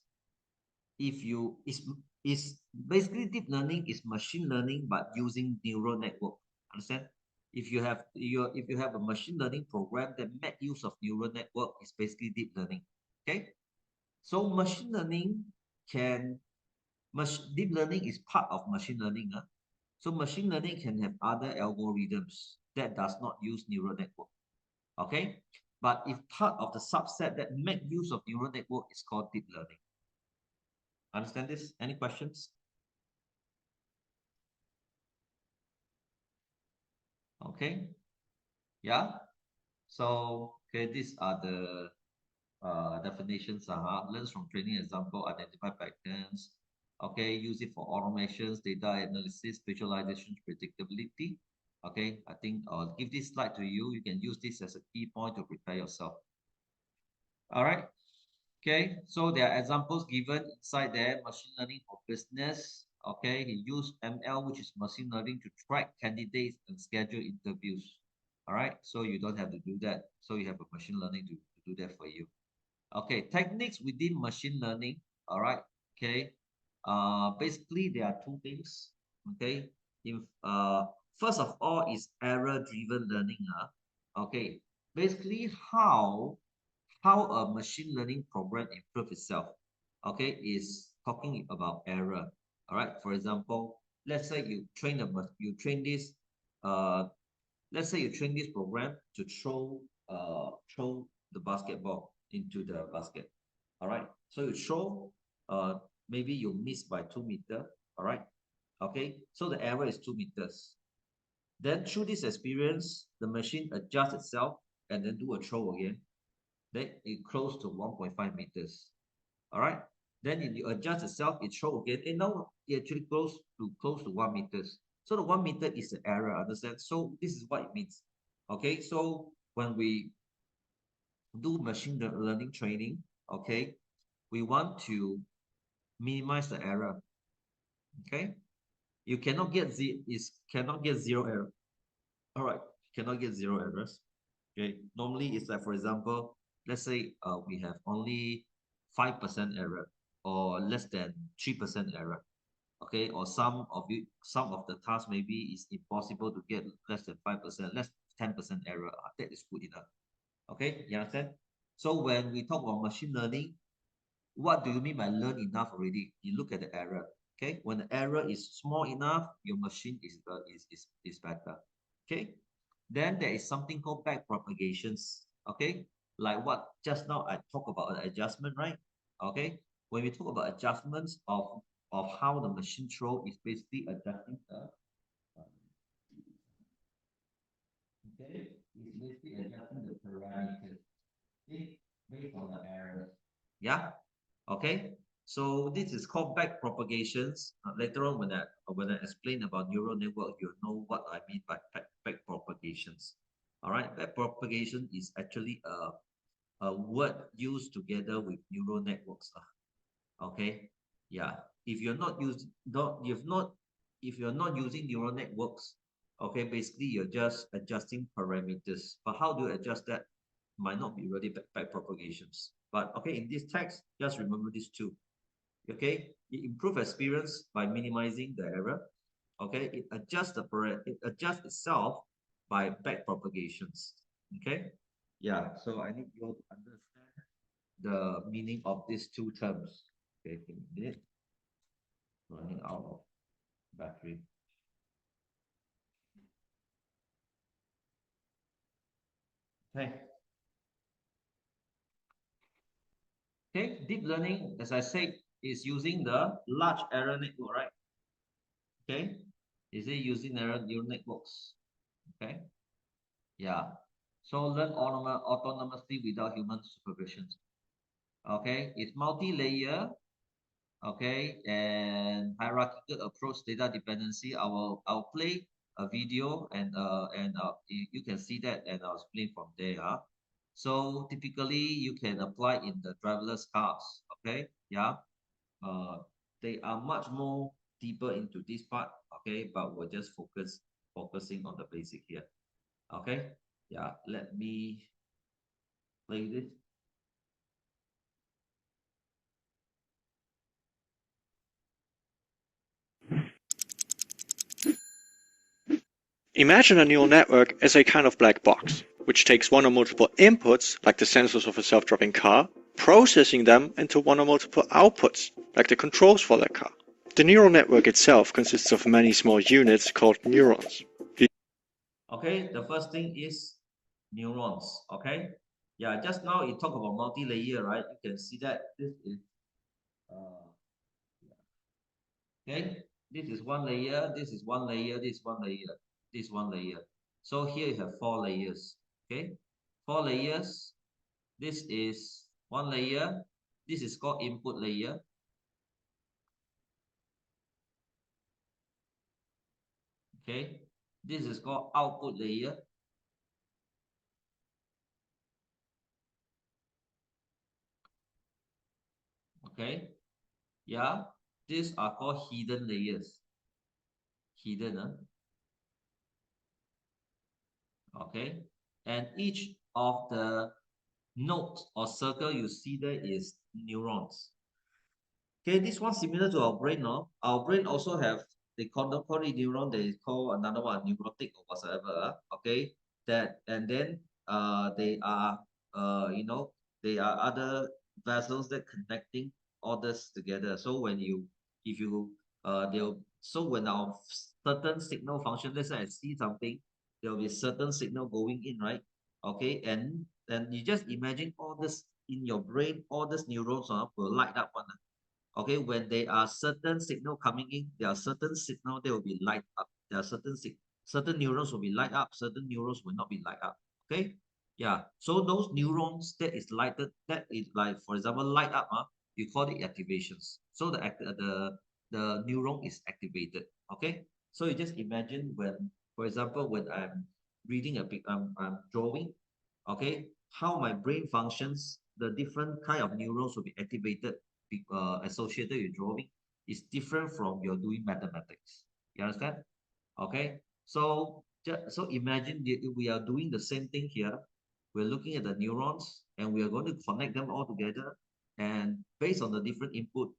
is basically deep learning is machine learning but using neural network. Understand? If you have a machine learning program that make use of neural network, is basically deep learning. Okay, so machine learning deep learning is part of machine learning. So machine learning can have other algorithms that does not use neural network. Okay, but if part of the subset that make use of neural network is called deep learning. Understand this? Any questions? Okay. Yeah. So, okay, these are the definitions. Learns from training example, identify patterns. Okay, use it for automations, data analysis, visualization, predictability. Okay, I think I'll give this slide to you. You can use this as a key point to prepare yourself. All right. Okay, so there are examples given inside there. Machine learning for business. Okay, he used ML, which is machine learning, to track candidates and schedule interviews. All right, so you don't have to do that. So you have a machine learning to do that for you. Okay, techniques within machine learning. All right. Okay. Basically there are two things. Okay. If first of all is error-driven learning. Okay. Basically how a machine learning program improve itself. Okay, is talking about error. All right. For example, let's say you train this let's say you train this program to throw the basketball into the basket. All right, so you throw, maybe you miss by 2 meters. All right, okay, so the error is 2 meters. Then through this experience, the machine adjusts itself and then do a throw again. Then it close to 1.5 meters. All right, then if you adjust itself, it throw again, and now it actually close to 1 meters. So the 1 meter is the error, understand? So this is what it means. Okay, so when we do machine learning training, okay, we want to minimize the error. Okay, you cannot get zero error. All right, cannot get zero errors. Okay, normally it's like, for example, let's say we have only 5% error or less than 3% error. Okay, or some of the tasks maybe is impossible to get less than 5%, less 10% error. That is good enough. Okay, you understand? So when we talk about machine learning, what do you mean by learn enough already? You look at the error. Okay, when the error is small enough, your machine is better. Okay, then there is something called back propagations. Okay, like what just now I talked about adjustment, right? Okay, when we talk about adjustments of how the machine throw, is basically adjusting the okay, is basically adjusting the parameters based on the errors. Yeah. Okay, so this is called back propagations. Later on, when I explain about neural network, you'll know what I mean by back propagations. All right, back propagation is actually a word used together with neural networks. Okay, yeah. If you're not using neural networks, okay, basically you're just adjusting parameters. But how do you adjust that? Might not be really back propagations. But okay, in this text, just remember these two. Okay, it improves experience by minimizing the error. Okay, it adjusts itself by back propagations. Okay, yeah. So I need you all to understand the meaning of these two terms. Okay, give me a minute. Running out of battery. Okay. Okay, deep learning, as I said, is using the large error network, right? Okay, is it using neural networks? Okay, yeah. So learn autonomously without human supervision. Okay, it's multi-layer. Okay, and hierarchical approach data dependency. I'll play a video and you can see that, and I'll explain from there. So typically you can apply in the driverless cars. Okay, yeah. They are much more deeper into this part. Okay, but we're just focusing on the basic here. Okay, yeah. Let me play this.
Imagine a neural network as a kind of black box, which takes one or multiple inputs, like the sensors of a self-driving car, processing them into one or multiple outputs, like the controls for that car. The neural network itself consists of many small units called neurons.
Okay, the first thing is neurons. Okay, yeah, just now you talk about multi-layer, right? You can see that this is okay, this is one layer, this is one layer, this is one layer, this is one layer. So here you have 4 layers. Okay, 4 layers. This is one layer. This is called input layer. Okay, this is called output layer. Okay, yeah, these are called hidden layers. Hidden, okay, and each of the nodes or circle you see there is neurons. Okay, this one similar to our brain, no? Our brain also have, they call it neuron, they call another one neurotic or whatsoever. Okay, that, and then they are they are other vessels that connecting all this together. So when you, if you they'll, so when our certain signal function, let's say I see something, there will be certain signal going in, right? Okay, and you just imagine all this in your brain, all these neurons will light up one. Okay, when there are certain signal coming in, there are certain signal they will be light up. There are certain neurons will be light up, certain neurons will not be light up. Okay, yeah. So those neurons that is lighted, that is like, for example, light up, you call it activations. So the neuron is activated. Okay, so you just imagine when, for example, when I'm reading a big, I'm drawing, okay, how my brain functions, the different kind of neurons will be activated associated with drawing is different from your doing mathematics. You understand? Okay. So so imagine we are doing the same thing here. We're looking at the neurons and we are going to connect them all together. And based on the different input,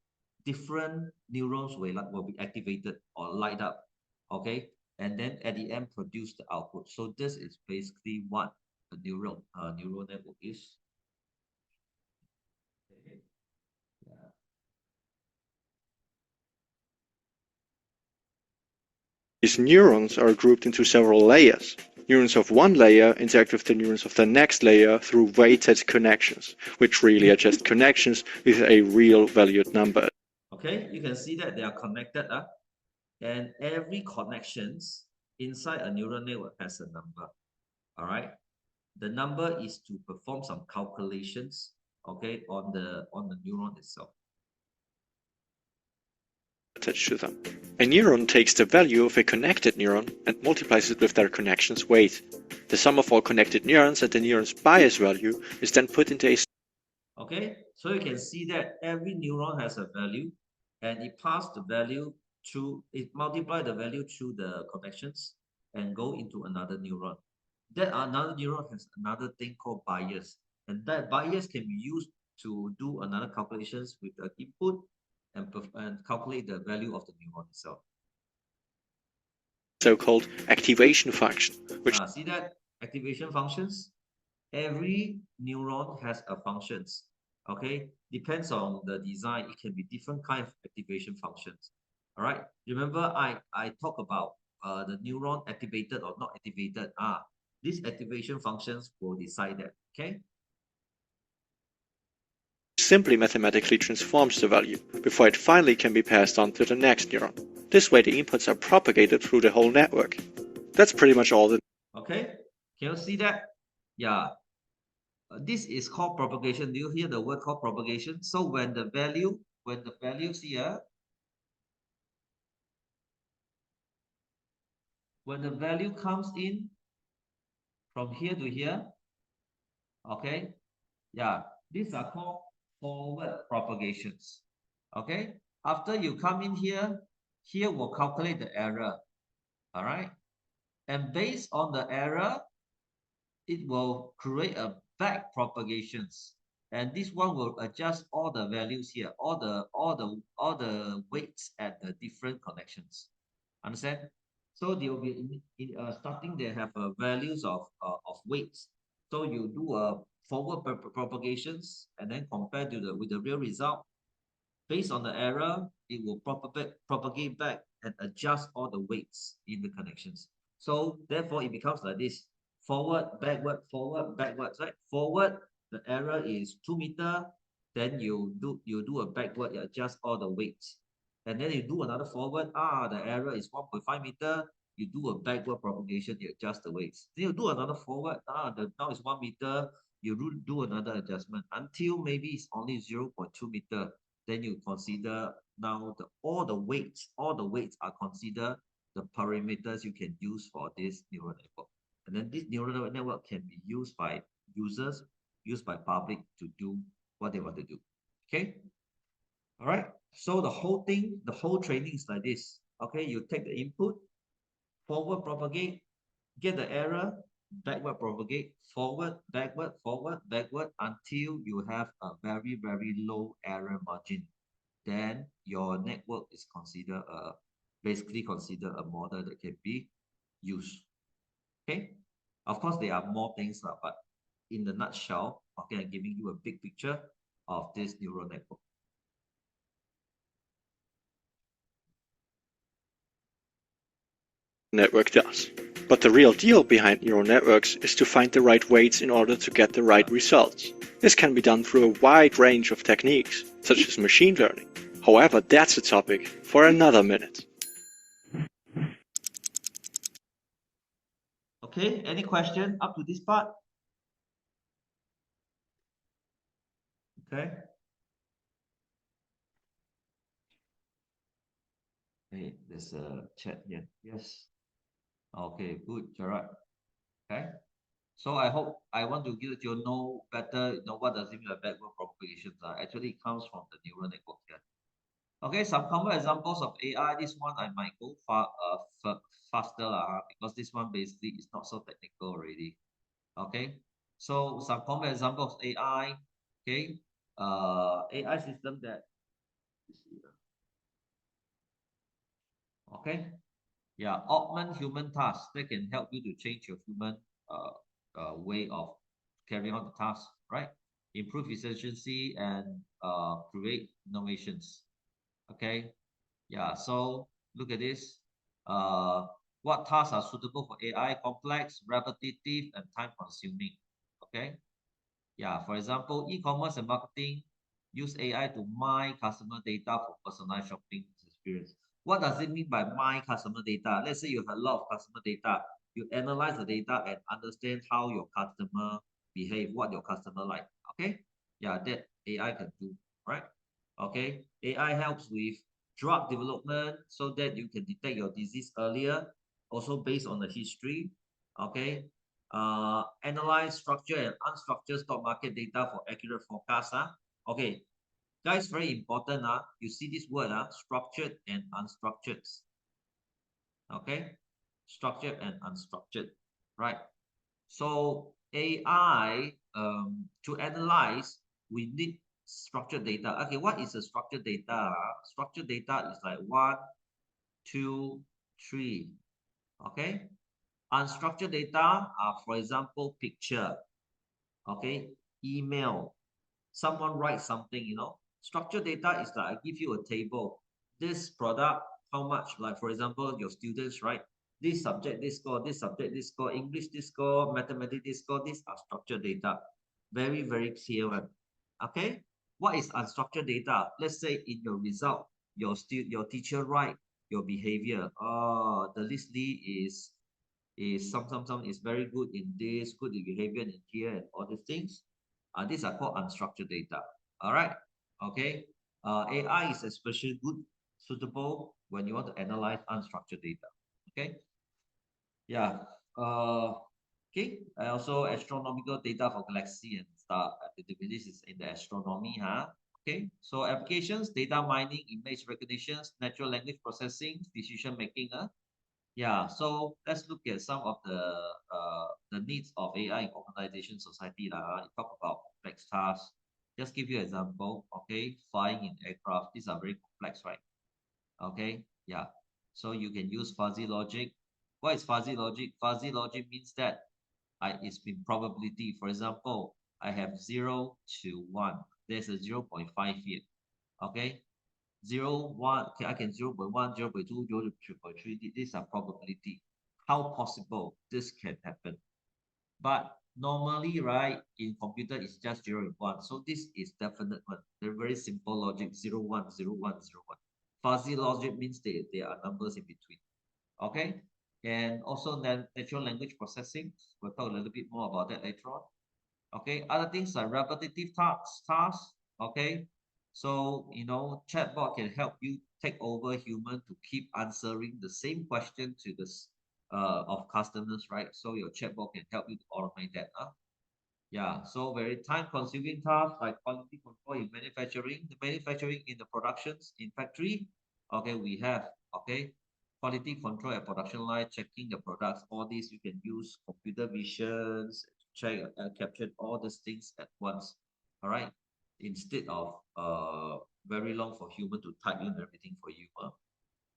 different neurons will be activated or light up. Okay. And then at the end produce the output. So this is basically what a neural network is. Okay. Yeah.
These neurons are grouped into several layers. Neurons of one layer interact with the neurons of the next layer through weighted connections, which really are just connections with a real valued number.
Okay, you can see that they are connected, and every connections inside a neural network has a number. All right, the number is to perform some calculations, okay, on the neuron itself.
Attached to them. A neuron takes the value of a connected neuron and multiplies it with their connection's weight. The sum of all connected neurons and the neuron's bias value is then put into a...
Okay, so you can see that every neuron has a value, and it passes the value through, it multiply the value through the connections and go into another neuron. That another neuron has another thing called bias, and that bias can be used to do another calculations with the input and calculate the value of the neuron itself.
So-called activation function, which...
See that activation functions? Every neuron has a functions. Okay, depends on the design. It can be different kind of activation functions. All right. Remember, I talk about the neuron activated or not activated. These activation functions will decide that. Okay.
simply mathematically transforms the value before it finally can be passed on to the next neuron. This way the inputs are propagated through the whole network. That's pretty much all the...
Okay, can you see that? Yeah. This is called propagation. Do you hear the word called propagation? So when the values here, when the value comes in from here to here, okay, yeah, these are called forward propagations. Okay, after you come in here, here will calculate the error. All right, and based on the error, it will create a back propagations, and this one will adjust all the values here, all the weights at the different connections. Understand? So they will be starting. They have values of weights. So you do a forward propagations and then compare to with the real result. Based on the error, it will propagate back and adjust all the weights in the connections. So therefore, it becomes like this: forward, backwards, right? Forward, the error is 2 meters. Then you do a backward, you adjust all the weights, and then you do another forward. The error is 1.5 meters. You do a backward propagation, you adjust the weights. Then you do another forward. Now it's 1 meter. You do another adjustment until maybe it's only 0.2 meter. Then you consider now all the weights are considered the parameters you can use for this neural network. And then this neural network can be used by users, used by public to do what they want to do. Okay. All right. So the whole thing, the whole training is like this. Okay, you take the input, forward propagate, get the error, backward propagate, forward, backward, until you have a very, very low error margin. Then your network is considered basically considered a model that can be used. Okay. Of course, there are more things, but in the nutshell, okay, I'm giving you a big picture of this neural network.
Network does. But the real deal behind neural networks is to find the right weights in order to get the right results. This can be done through a wide range of techniques, such as machine learning. However, that's a topic for another minute.
Okay, any question up to this part? Okay. Hey, there's a chat here. Yes. Okay, good, Gerard. Okay. So I hope I want to get you know better, what does it mean by backward propagation? Actually, it comes from the neural network here. Okay, some common examples of AI. This one I might go faster because this one basically is not so technical already. Okay, so some common examples of AI. Okay, AI system that. Okay, yeah, augment human tasks that can help you to change your human way of carrying on the task, right? Improve efficiency and create innovations. Okay, yeah, so look at this. What tasks are suitable for AI? Complex, repetitive, and time consuming. Okay, yeah, for example, e-commerce and marketing use AI to mine customer data for personalized shopping experience. What does it mean by mine customer data? Let's say you have a lot of customer data. You analyze the data and understand how your customer behave, what your customer like. Okay, yeah, that AI can do, right? Okay, AI helps with drug development so that you can detect your disease earlier, also based on the history. Okay, analyze structured and unstructured stock market data for accurate forecast. Okay, guys, very important. You see this word, structured and unstructured. Okay, structured and unstructured, right? So AI, to analyze, we need structured data. Okay, what is a structured data? Structured data is like 1, 2, 3. Okay, unstructured data are, for example, picture. Okay, email, someone writes something. Structured data is like I give you a table. This product, how much, like for example, your students, right? This subject, this score, this subject, this score, English, this score, mathematics, this score. These are structured data. Very, very clear one. Okay, what is unstructured data? Let's say in your result, your teacher write your behavior. The list is some is very good in this, good in behavior in here, and all these things. These are called unstructured data. All right. Okay. AI is especially good, suitable when you want to analyze unstructured data. Okay. Yeah. Okay. Also astronomical data for galaxy and star. This is in the astronomy, Okay. So applications: data mining, image recognition, natural language processing, decision making. Yeah, so let's look at some of the needs of AI in organization society. You talk about complex tasks. Just give you an example. Okay, flying in aircraft. These are very complex, right? Okay, yeah. So you can use fuzzy logic. What is fuzzy logic? Fuzzy logic means that it's been probability. For example, I have 0 to 1. There's a 0.5 here. Okay, 0, 1, okay, I can 0.1, 0.2, 0.3. These are probability. How possible this can happen? But normally, right, in computer, it's just 0 and 1. So this is definite one. They're very simple logic: 0, 1, 0, 1, 0, 1. Fuzzy logic means there are numbers in between. Okay, and also then natural language processing. We'll talk a little bit more about that later on. Okay, other things are repetitive tasks. Okay, so chatbot can help you take over human to keep answering the same question to the of customers, right? So your chatbot can help you to automate that. Yeah, so very time-consuming task like quality control in manufacturing. The manufacturing in the productions in factory, okay, we have quality control at production line, checking the products. All these you can use computer visions to check capture all these things at once. All right, instead of very long for human to type in everything for you.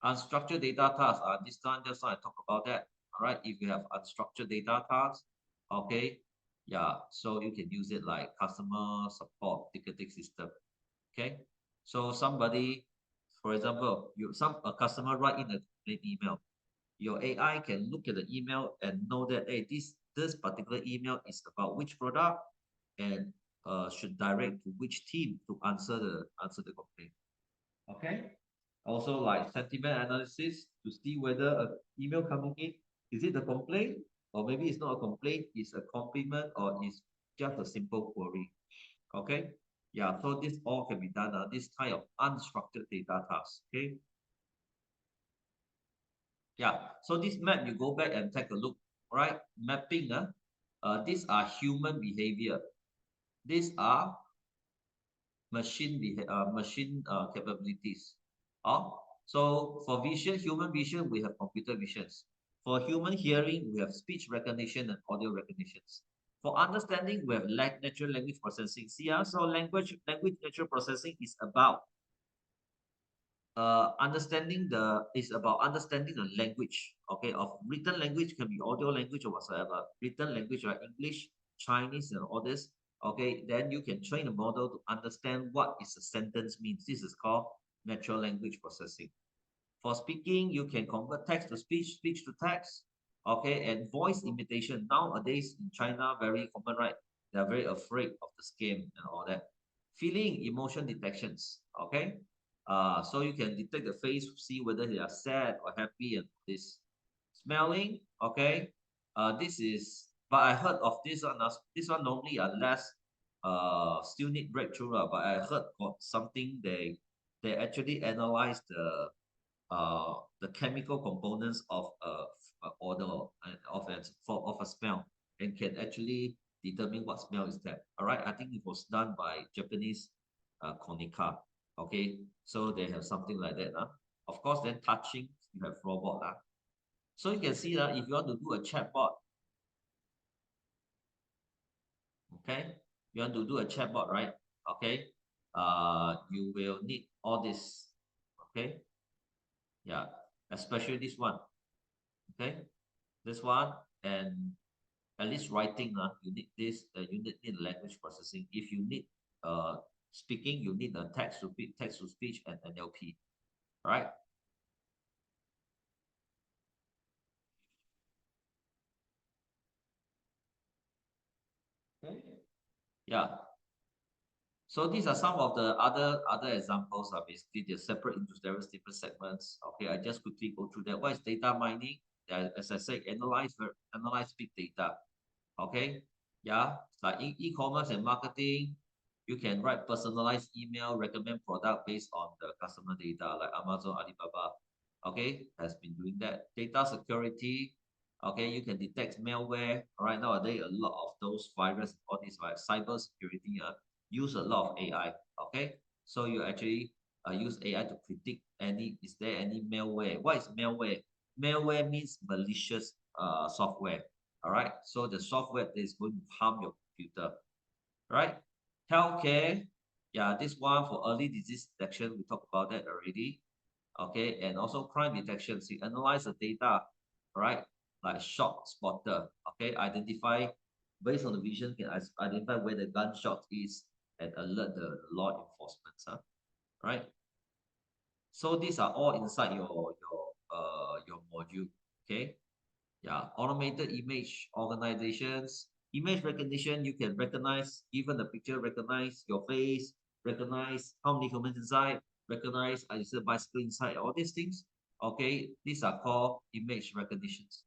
Unstructured data tasks. This time just now I talked about that. All right, if you have unstructured data tasks, okay, yeah, so you can use it like customer support ticketing system. Okay, so somebody, for example, a customer write in a complaint email. Your AI can look at the email and know that hey, this particular email is about which product and should direct to which team to answer the complaint. Okay. Also like sentiment analysis to see whether an email coming in, is it a complaint or maybe it's not a complaint, it's a compliment or it's just a simple query. Okay. Yeah, so this all can be done this kind of unstructured data tasks. Okay. Yeah, so this map you go back and take a look, right? Mapping, these are human behavior. These are machine capabilities. So for vision, human vision, we have computer visions. For human hearing, we have speech recognition and audio recognitions. For understanding, we have natural language processing. See, so language natural processing is about understanding the language, okay, of written language, can be audio language or whatsoever. Written language like English, Chinese, and all this. Okay, then you can train a model to understand what is a sentence means. This is called natural language processing. For speaking, you can convert text to speech, speech to text. Okay, and voice imitation. Nowadays in China, very common, right? They are very afraid of the scam and all that. Feeling, emotion detections. Okay, so you can detect the face, see whether they are sad or happy, and this. Smelling, okay. This is, but I heard of this one. This one normally are less. Still need breakthrough, but I heard got something they actually analyze the chemical components of a odor and of a smell and can actually determine what smell is that. All right, I think it was done by Japanese Konica. Okay, so they have something like that. Of course, then touching, you have robot. So you can see that if you want to do a chatbot, okay, you want to do a chatbot, right? Okay, you will need all this. Okay, yeah, especially this one. Okay, this one, and at least writing, you need this. You need language processing. If you need speaking, you need a text to speech and NLP, right? Okay. Yeah. So these are some of the other examples. Basically they're separate into various different segments. Okay, I just quickly go through that. What is data mining? As I said, analyze big data. Okay, yeah, like e-commerce and marketing. You can write personalized email, recommend product based on the customer data, like Amazon, Alibaba. Okay, has been doing that. Data security. Okay, you can detect malware. All right, nowadays a lot of those virus, all these like cyber security, use a lot of AI. Okay, so you actually use AI to predict is there any malware? What is malware? Malware means malicious software. All right, so the software that is going to harm your computer. Right, healthcare. Yeah, this one for early disease detection, we talked about that already. Okay, and also crime detection. So you analyze the data, right? Like shot spotter. Okay, identify based on the vision, can identify where the gunshot is and alert the law enforcement. Right. So these are all inside your module. Okay. Yeah, automated image organizations, image recognition. You can recognize, even the picture, recognize your face, recognize how many humans inside, recognize is a bicycle inside, all these things. Okay, these are called image recognitions.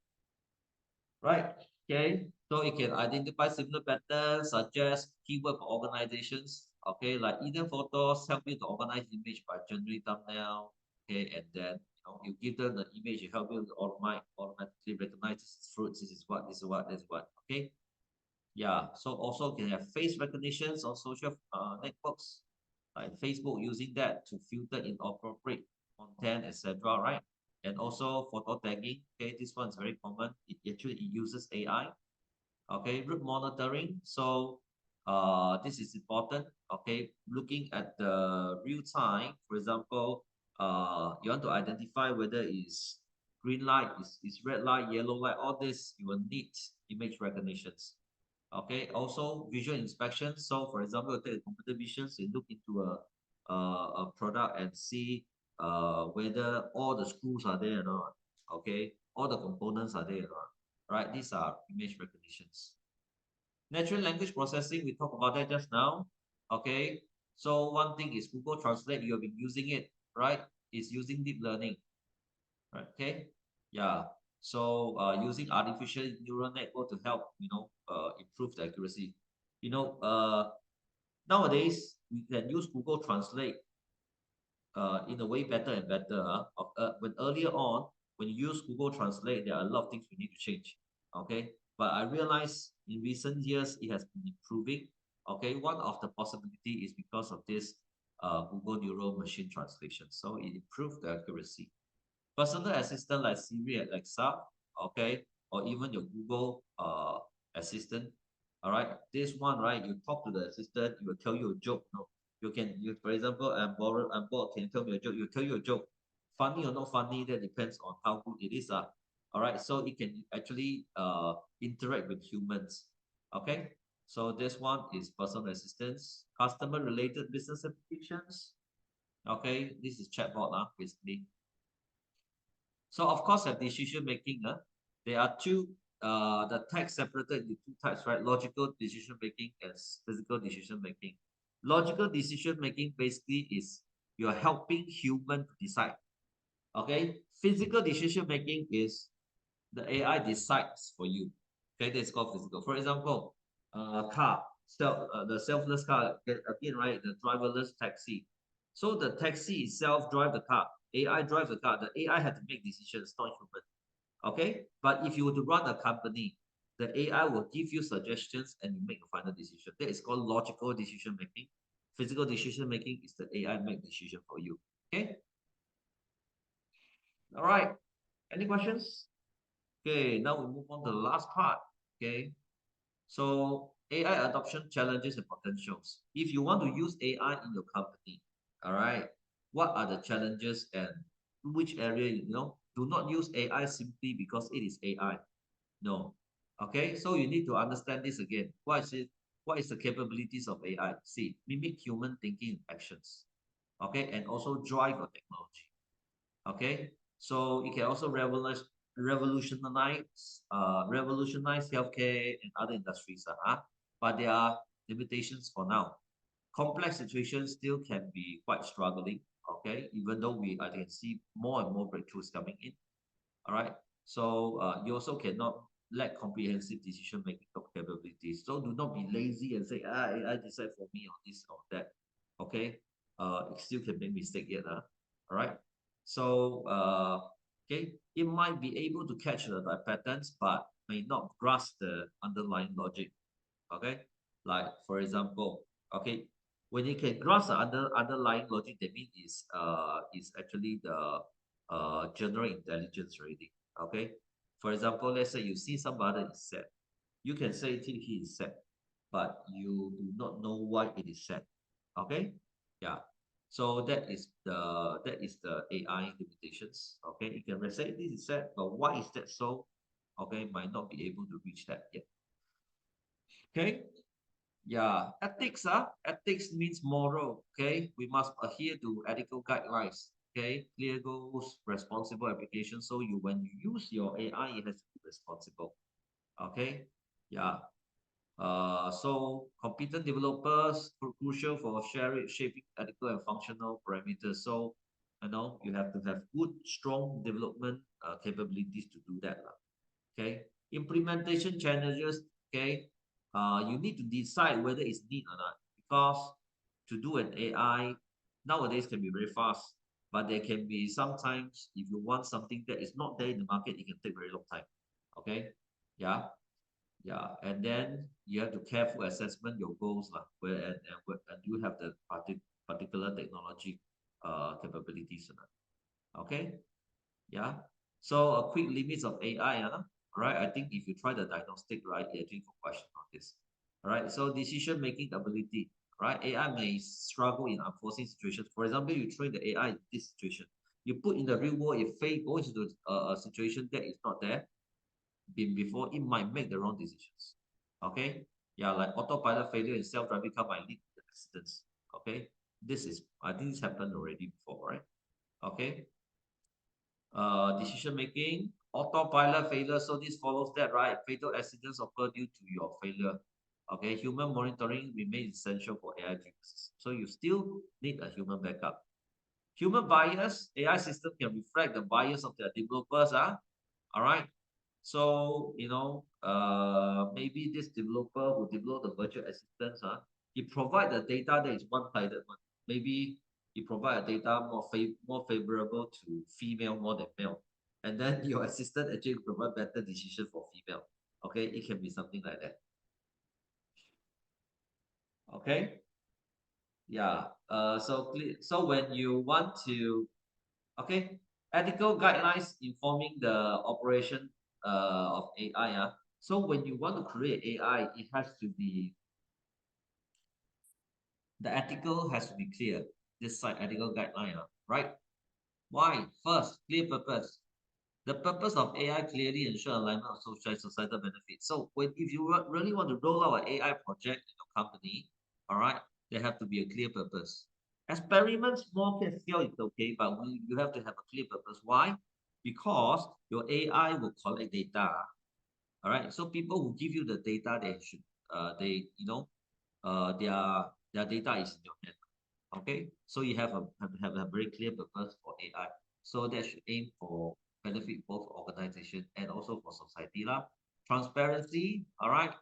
Right. Okay, so you can identify similar patterns, suggest keyword for organizations. Okay, like Eden Photos help you to organize image by generate thumbnail. Okay, and then you give them the image, you help you to automatically recognize this is fruit, this is what, this is what, this is what. Okay. Yeah, so also can have face recognitions on social networks, like Facebook using that to filter inappropriate content, etc. Right? And also photo tagging. Okay, this one is very common. It uses AI. Okay, route monitoring. So this is important. Okay, looking at the real time. For example, you want to identify whether it's green light, is red light, yellow light. All this you will need image recognitions. Okay, also visual inspection. So for example, you take computer vision, you look into a product and see whether all the screws are there or not. Okay, all the components are there or not. Right, these are image recognitions. Natural language processing, we talked about that just now. Okay, so one thing is Google Translate, you have been using it, right? It's using deep learning, right? Okay, yeah. So using artificial neural network to help, improve the accuracy. Nowadays we can use Google Translate in a way better and better. When earlier on, when you use Google Translate, there are a lot of things we need to change. Okay, but I realize in recent years it has been improving. Okay, one of the possibility is because of this Google Neural Machine Translation. So it improved the accuracy. Personal assistant like Siri and Alexa, okay, or even your Google assistant. All right, this one, right? You talk to the assistant, it will tell you a joke. No, for example, I'm bored. Can you tell me a joke? You tell you a joke, funny or not funny, that depends on how good it is. All right, so it can actually interact with humans. Okay, so this one is personal assistance, customer related business applications. Okay, this is chatbot, basically. So of course, have decision making. There are two. The text separated into two types, right? Logical decision making and physical decision making. Logical decision making basically is you're helping human to decide. Okay. Physical decision making is the AI decides for you. Okay, that's called physical. For example, the selfless car again, right? The driverless taxi. So the taxi itself drive the car. AI drives the car. The AI had to make decisions, not human. Okay, but if you were to run a company, the AI will give you suggestions and you make a final decision. That is called logical decision making. Physical decision making is the AI make decision for you. Okay. All right. Any questions? Okay, now we move on to the last part. Okay, so AI adoption challenges and potentials. If you want to use AI in your company, all right, what are the challenges and which area, do not use AI simply because it is AI. No. Okay, so you need to understand this again. What is it? What is the capabilities of AI? See, mimic human thinking actions. Okay, and also drive your technology. Okay, so it can also revolutionize healthcare and other industries. But there are limitations for now. Complex situations still can be quite struggling. Okay, even though I can see more and more breakthroughs coming in. All right, so you also cannot lack comprehensive decision making capabilities. So do not be lazy and say, AI decide for me on this or that. Okay, it still can make mistake yet. All right, so okay, it might be able to catch the patterns, but may not grasp the underlying logic. Okay, like for example, okay, when it can grasp the underlying logic, that means is actually the general intelligence already. Okay, for example, let's say you see somebody is sad, you can say he is sad, but you do not know why it is sad. Okay, yeah, so that is the AI limitations. Okay, you can say this is sad, but why is that so? Okay, might not be able to reach that yet. Okay, yeah, ethics means moral. Okay, we must adhere to ethical guidelines. Okay, clear goals, responsible application. So when you use your AI, it has to be responsible. Okay, yeah. So competent developers crucial for shaping ethical and functional parameters. So you have to have good, strong development capabilities to do that. Okay, implementation challenges. Okay, you need to decide whether it's need or not, because to do an AI nowadays can be very fast, but there can be sometimes if you want something that is not there in the market, it can take very long time. Okay, yeah. Yeah, and then you have to careful assessment your goals lah, and you have the particular technology capabilities or not. Okay, yeah. So a quick limits of AI, right? I think if you try the diagnostic, right, you actually got question on this. All right. So decision making ability, right? AI may struggle in unforeseen situations. For example, you train the AI in this situation. You put in the real world, if fail goes into a situation that is not there before, it might make the wrong decisions. Okay. Yeah, like autopilot failure in self-driving car might lead to accidents. Okay. I think this happened already before, right? Okay. Decision making, autopilot failure. So this follows that, right? Fatal accidents occur due to your failure. Okay, human monitoring remains essential for AI purposes. So you still need a human backup. Human bias, AI system can reflect the bias of their developers. All right. So maybe this developer who develop the virtual assistants, he provide the data that is one-sided one. Maybe he provide a data more favorable to female more than male, and then your assistant actually provide better decision for female. Okay, it can be something like that. Okay. Yeah. So when you want to, okay, ethical guidelines informing the operation of AI. So when you want to create AI, it has to be, the ethical has to be clear. This side ethical guideline, right? Why? First, clear purpose. The purpose of AI clearly ensure alignment of social and societal benefits. So if you really want to roll out an AI project in your company, all right, there have to be a clear purpose. Experiments, small scale is okay, but you have to have a clear purpose. Why? Because your AI will collect data. All right. So people who give you the data, their data is in your hand. Okay. So you have a very clear purpose for AI. So that should aim for benefit both organization and also for society lah. Transparency. All right.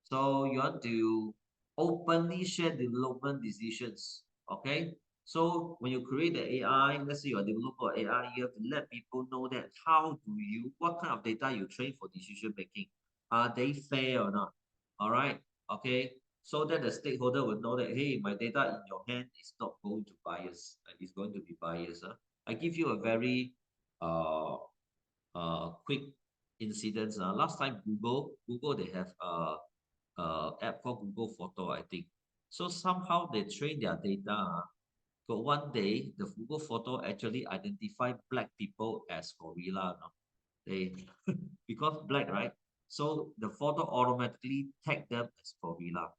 So you want to openly share development decisions. Okay. So when you create the AI, let's say you're a developer of AI, you have to let people know that what kind of data you train for decision making. Are they fair or not? All right. Okay. So that the stakeholder will know that, hey, my data in your hand is not going to bias. It's going to be biased. I give you a very quick incidents. Last time Google they have app called Google Photo, I think. So somehow they train their data. But one day the Google Photo actually identify black people as gorilla. No? They because black, right? So the photo automatically tag them as gorilla.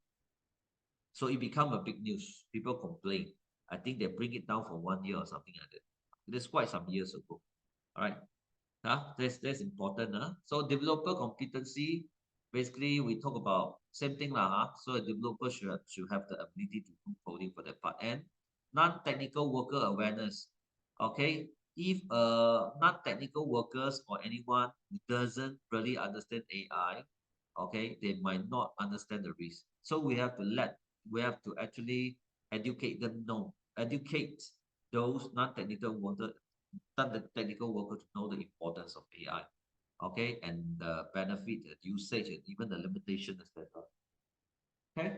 So it become a big news. People complain. I think they bring it down for 1 year or something like that. That's quite some years ago. All right. That's important. So developer competency, basically we talk about same thing lah. So a developer should have the ability to do coding for that part, and non-technical worker awareness. Okay, if non-technical workers or anyone who doesn't really understand AI, okay, they might not understand the risk. So we have to actually educate those non-technical workers to know the importance of AI, okay, and the benefit, the usage, and even the limitation, etc. Okay,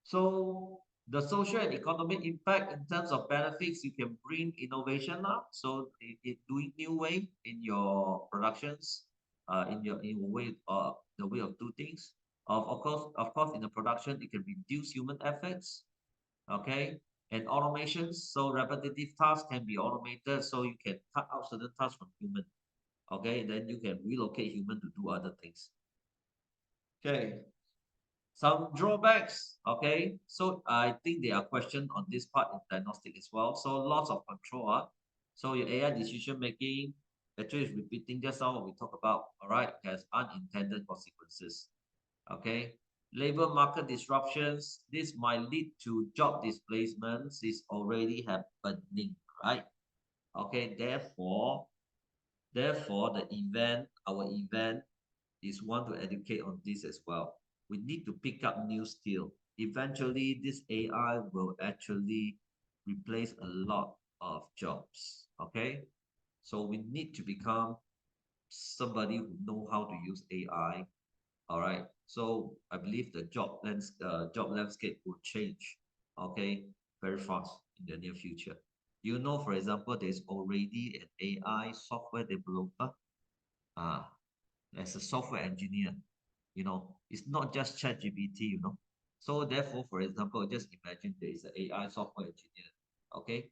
so the social and economic impact in terms of benefits, you can bring innovation up. So it doing new way in your productions, in your way, the way of do things. Of course, in the production, it can reduce human efforts. Okay, and automations. So repetitive tasks can be automated, so you can cut out certain tasks from human. Okay, then you can relocate human to do other things. Okay, some drawbacks. Okay, so I think there are questions on this part in diagnostic as well. So lots of control. So your AI decision making actually is repeating just now what we talked about. All right, has unintended consequences. Okay, labor market disruptions. This might lead to job displacements. Is already happening, right? Okay, therefore our event is one to educate on this as well. We need to pick up new skill. Eventually, this AI will actually replace a lot of jobs. Okay, so we need to become somebody who know how to use AI All right. So I believe the job landscape will change, okay, very fast in the near future. You know, for example, there's already an AI software developer, as a software engineer. You know, it's not just ChatGPT, you know. So therefore, for example, just imagine there is an AI software engineer, okay?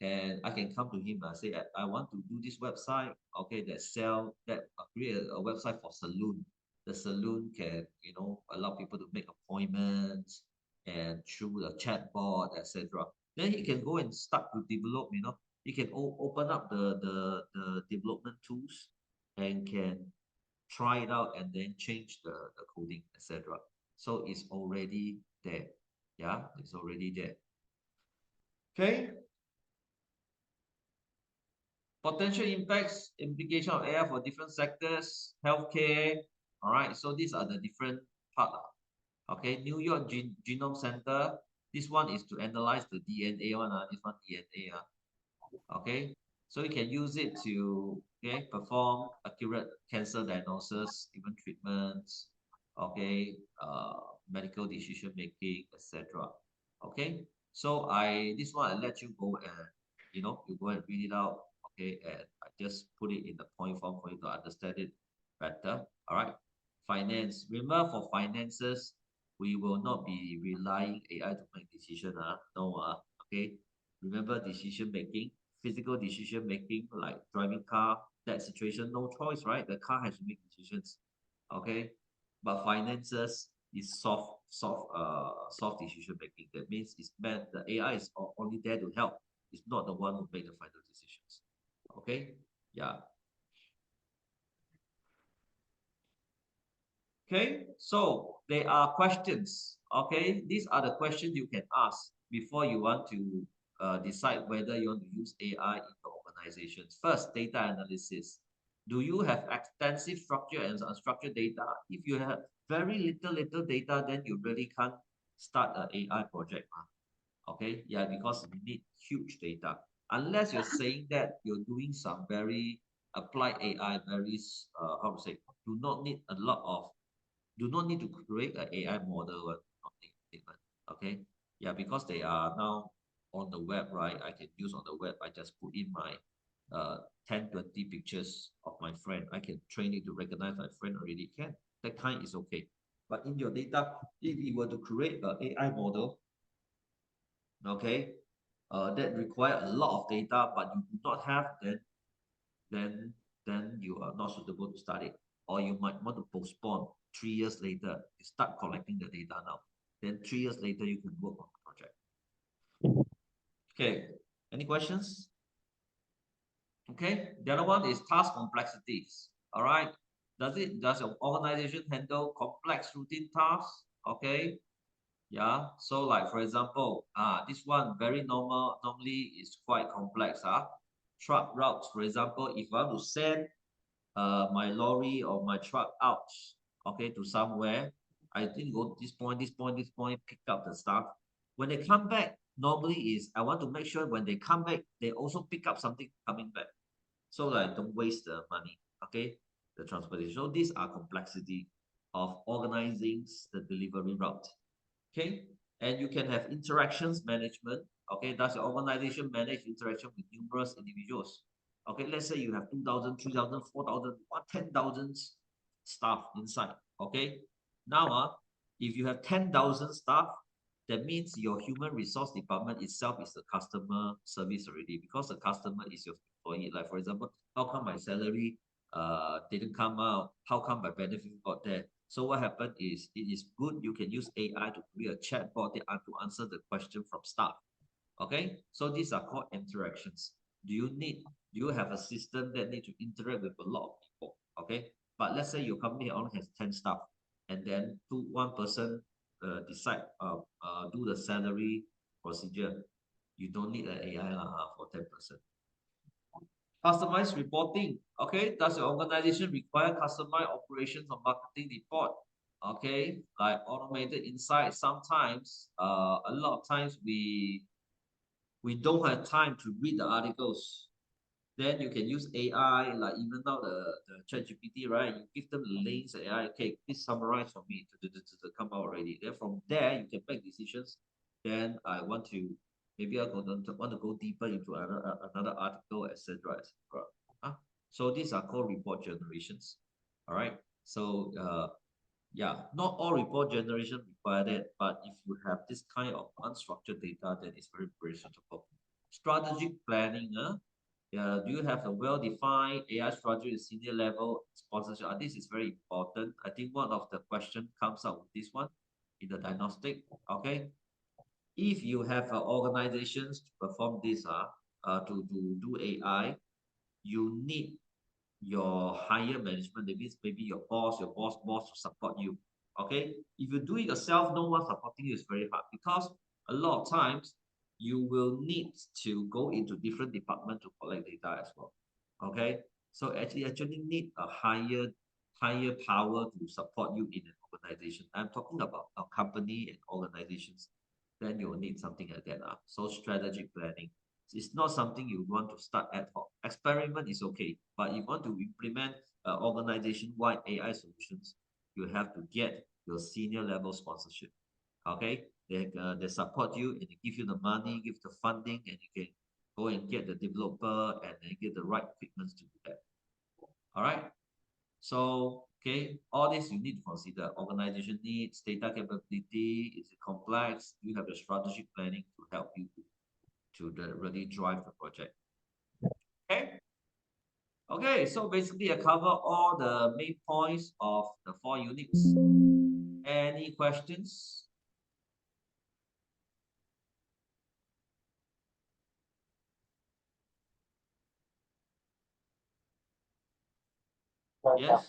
And I can come to him and say, I want to do this website, okay, that create a website for saloon. The saloon can, you know, allow people to make appointments and through the chatbot, etc. Then he can go and start to develop, you know. He can open up the development tools and can try it out and then change the coding, etc. So it's already there. Yeah, it's already there. Okay. Potential impacts, implication of AI for different sectors, healthcare. All right, so these are the different part. Okay, New York Genome Center. This one is to analyze the DNA one. This one DNA. Okay, so you can use it to perform accurate cancer diagnosis, even treatments. Okay, medical decision making, etc. Okay, so this one I let you go and you go and read it out. Okay, and I just put it in the point form for you to understand it better. All right, finance. Remember, for finances, we will not be relying AI to make decision. No. Okay. Remember, decision making, physical decision making, like driving car. That situation, no choice, right? The car has to make decisions. Okay, but finances is soft decision making. That means it's meant the AI is only there to help. It's not the one who make the final decisions. Okay, yeah. Okay, so there are questions. Okay, these are the questions you can ask before you want to decide whether you want to use AI in your organizations. First, data analysis. Do you have extensive structured and unstructured data? If you have very little data, then you really can't start an AI project. Okay, yeah, because you need huge data. Unless you're saying that you're doing some very applied AI, very how to say, do not need to create an AI model. Okay, yeah, because they are now on the web, right? I can use on the web. I just put in my 10, 20 pictures of my friend. I can train it to recognize my friend already. That kind is okay. But in your data, if you were to create an AI model, okay, that require a lot of data, but you do not have, then you are not suitable to start it. Or you might want to postpone 3 years later. You start collecting the data now. Then 3 years later, you can work on the project. Okay, any questions? Okay, the other one is task complexities. All right, does your organization handle complex routine tasks? Okay, yeah. So like for example, this one very normally is quite complex. Truck routes, for example, if I want to send my lorry or my truck out, okay, to somewhere, I think go to this point, pick up the stuff. When they come back, normally is I want to make sure when they come back, they also pick up something coming back. So like don't waste the money, okay, the transportation. So these are complexity of organizing the delivery route. Okay, and you can have interactions management. Okay, does your organization manage interaction with numerous individuals? Okay, let's say you have 2,000, 3,000, 4,000, 10,000 staff inside. Okay, now if you have 10,000 staff, that means your human resource department itself is the customer service already, because the customer is your employee. Like for example, how come my salary didn't come out? How come my benefit got there? So what happened is, it is good you can use AI to create a chatbot to answer the question from staff. Okay, so these are called interactions. Do you have a system that need to interact with a lot of people? Okay, but let's say your company only has 10 staff, and then one person decide do the salary procedure. You don't need an AI for 10%. Customized reporting. Okay, does your organization require customized operations or marketing report? Okay, like automated insights. Sometimes, a lot of times we don't have time to read the articles. Then you can use AI, like even now the ChatGPT, right? You give them the links, AI, okay, please summarize for me to come out already. Then from there, you can make decisions. Then I want to, maybe I want to go deeper into another article, etc., etc. So these are called report generations. All right. So yeah, not all report generation require that, but if you have this kind of unstructured data, then it's very suitable. Strategic planning, yeah, do you have a well-defined AI strategy at senior level sponsorship? This is very important. I think one of the question comes out with this one in the diagnostic. Okay, if you have organizations to perform this, to do AI, you need your higher management. That means maybe your boss to support you. Okay, if you do it yourself, no one supporting you is very hard, because a lot of times you will need to go into different departments to collect data as well. Okay, so actually need a higher power to support you in an organization. I'm talking about a company and organizations. Then you'll need something like that. So strategic planning. It's not something you want to start ad hoc. Experiment is okay, but if you want to implement organization-wide AI solutions, you have to get your senior level sponsorship. Okay, they support you and they give you the money, give the funding, and you can go and get the developer and then get the right equipment to do that. All right. So okay, all this you need to consider. Organization needs, data capability, is it complex? You have a strategic planning to help you to really drive the project. Okay. Okay, so basically I cover all the main points of the 4 units. Any questions? Yes.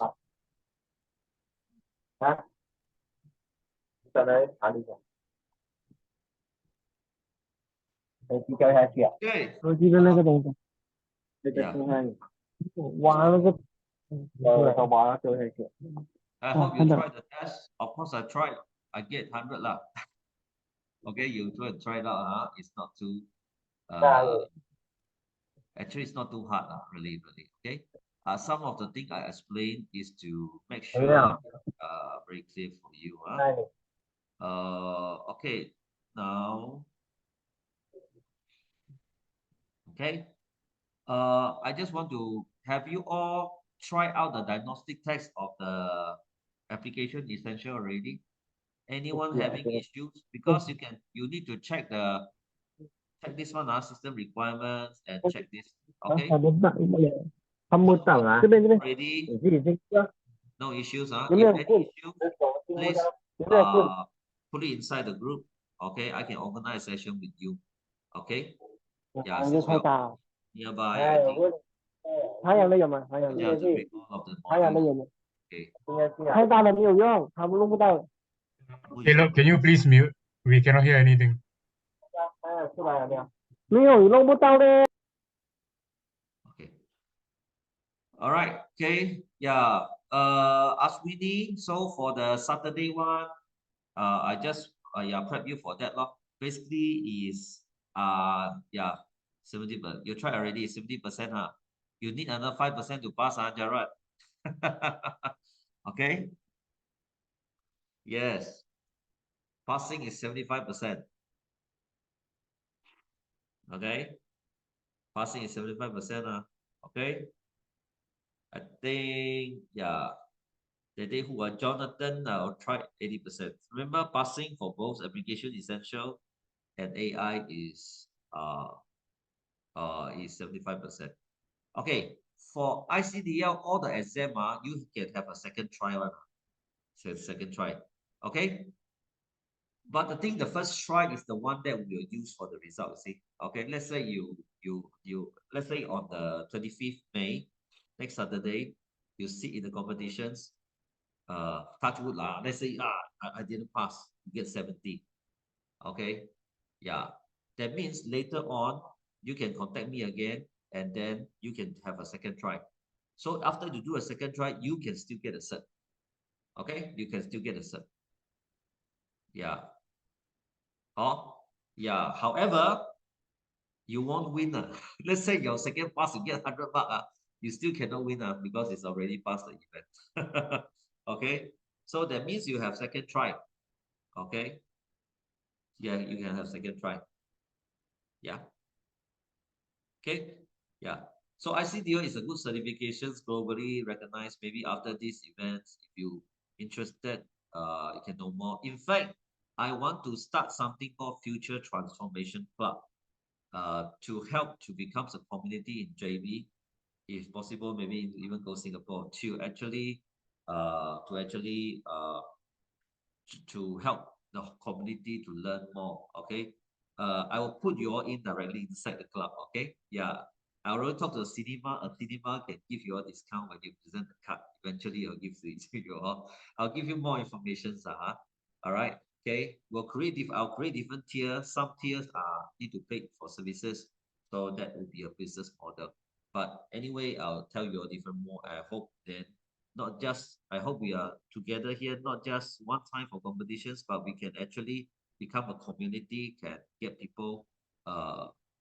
Okay. Yeah. I hope you try the test. Of course, I tried. I get 100 lah. Okay, you try it out. It's not too. Actually, it's not too hard, really. Okay. Some of the thing I explained is to make sure very clear for you. Okay. Now. Okay. I just want to have you all try out the diagnostic test of the application essential already. Anyone having issues? Because you need to check this one, system requirements, and check this. Okay. Already. No issues. If any issue, please put it inside the group. Okay, I can organize a session with you. Okay. Yeah, since we are nearby, I think. Yeah, to read all of the modules. Okay.
Hello, can you please mute? We cannot hear anything.
Okay. All right. Okay. Yeah. Aswini. So for the Saturday one, I just prep you for that. Basically is 70%. You try already 70%. You need another 5% to pass, Jared. Okay. Yes. Passing is 75%. Okay. Passing is 75%. Okay. I think, the day who are Jonathan, I'll try 80%. Remember, passing for both application essential and AI is 75%. Okay. For ICDL, all the exam, you can have a second try one. So second try. Okay. But the first try is the one that we will use for the result. See, okay. Let's say let's say on the 25th May, next Saturday, you sit in the competitions. Touch wood lah. Let's say I didn't pass, you get 70. Okay. Yeah. That means later on you can contact me again, and then you can have a second try. So after you do a second try, you can still get a cert. Okay, you can still get a cert. Yeah. Yeah. However, you won't win. Let's say your second pass, you get 100 bucks. You still cannot win because it's already past the event. Okay, so that means you have second try. Okay, yeah, you can have second try. Yeah. Okay, yeah. So ICDO is a good certifications, globally recognized. Maybe after these events, if you interested, you can know more. In fact, I want to start something called Future Transformation Club, to help to become a community in JB, if possible, maybe even go Singapore to actually, to help the community to learn more. Okay, I will put you all in directly inside the club. Okay, yeah, I already talked to the cinema. A cinema can give you a discount when you present the card. Eventually, I'll give it to you all. I'll give you more information. All right. Okay, I'll create different tiers. Some tiers are need to pay for services, so that will be a business model. But anyway, I'll tell you a different more. I hope then not just, I hope we are together here, not just one time for competitions, but we can actually become a community, can get people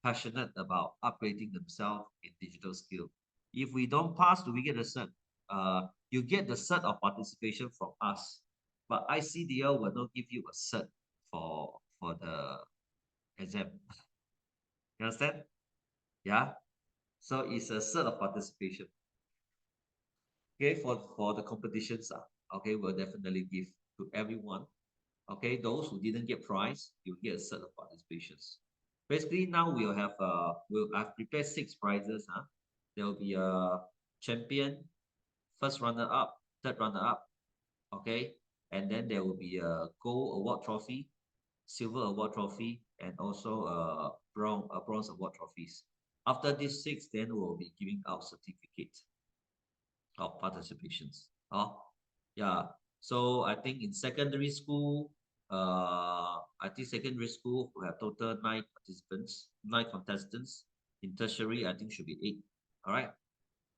passionate about upgrading themselves in digital skill. If we don't pass, do we get a cert? You get the cert of participation from us, but ICDL will not give you a cert for the exam. You understand? Yeah. So it's a cert of participation. Okay, for the competitions, okay, we'll definitely give to everyone. Okay, those who didn't get prize, you'll get a set of participations. Basically, now we'll have I've prepared 6 prizes. There will be a champion, first runner up, third runner up. Okay, and then there will be a gold award trophy, silver award trophy, and also a bronze award trophies. After these 6, then we'll be giving out certificates of participations. Yeah. So I think in secondary school, I think secondary school will have total 9 participants, 9 contestants. In tertiary, I think should be 8. All right.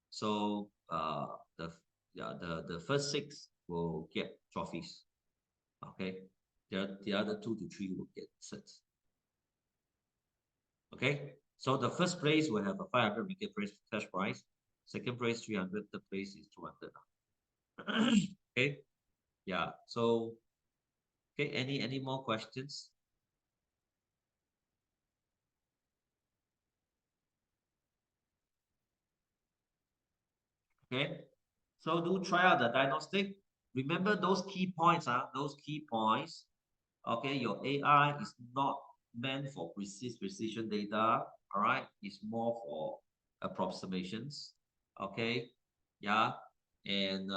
So the first 6 will get trophies. Okay. The other 2 to 3 will get sets. Okay. So the first place will have a 500 ringgit cash prize. Second place 300. Third place is 200. Okay, yeah. So okay, any more questions? Okay, so do try out the diagnostic. Remember those key points, those key points. Okay, your AI is not meant for precision data. All right, it's more for approximations. Okay, yeah, and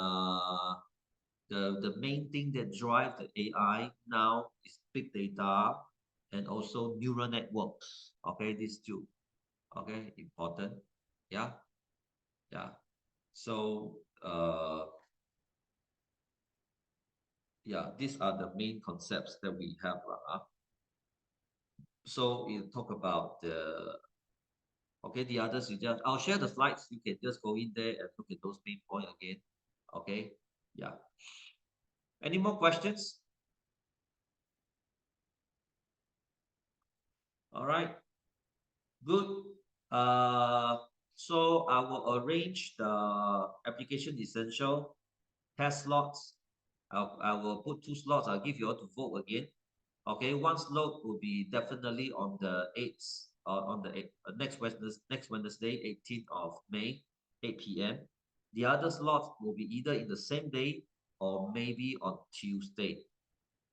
the main thing that drives the AI now is big data and also neural networks. Okay, these 2. Okay, important. Yeah, yeah. So yeah, these are the main concepts that we have. So you talk about the others. I'll share the slides. You can just go in there and look at those main points again. Okay, yeah. Any more questions? All right, good. So I will arrange the application essential test slots. I will put 2 slots. I'll give you all to vote again. Okay, 1 slot will be definitely on the 8th, on the 8th, next Wednesday, 18th of May, 8 p.m. The other slots will be either in the same day or maybe on Tuesday.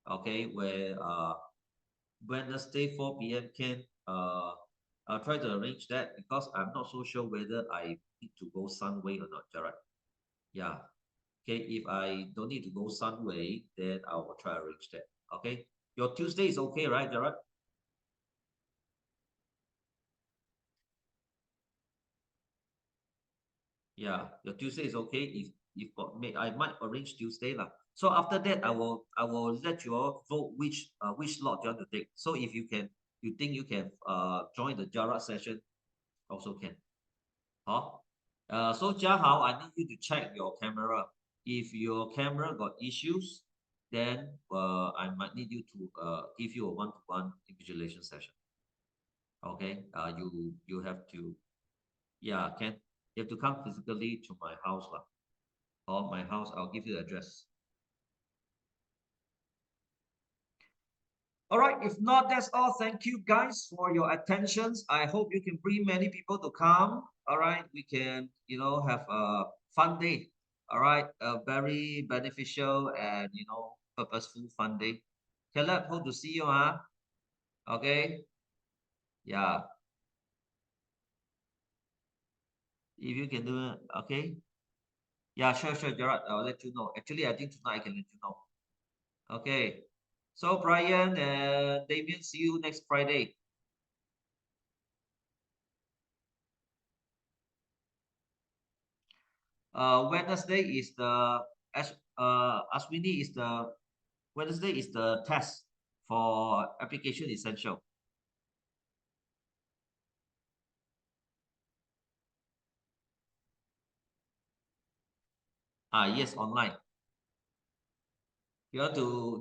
Okay, where Wednesday 4 p.m. can I'll try to arrange that because I'm not so sure whether I need to go Sunway or not, Gerard. Yeah. Okay, if I don't need to go Sunway, then I will try to arrange that. Okay. Your Tuesday is okay, right, Gerard? Yeah, your Tuesday is okay. If I might arrange Tuesday lah. So after that, I will let you all vote which slot you want to take. So if you think you can join the Gerard session, also can. So Jiahao, I need you to check your camera. If your camera got issues, then I might need you to give you a one-to-one invigilation session. Okay, you have to, yeah, you have to come physically to my house lah. Or my house, I'll give you the address. All right, if not, that's all. Thank you guys for your attentions. I hope you can bring many people to come. All right, we can, have a fun day. All right, a very beneficial and, purposeful fun day. Caleb, hope to see you, huh? Okay. Yeah. If you can do it, okay. Yeah, sure, Gerard. I'll let you know. Actually, I think tonight I can let you know. Okay. So Brian and Damien, see you next Friday. Wednesday is the Ashwini is the Wednesday is the test for application essential. Yes, online. You want to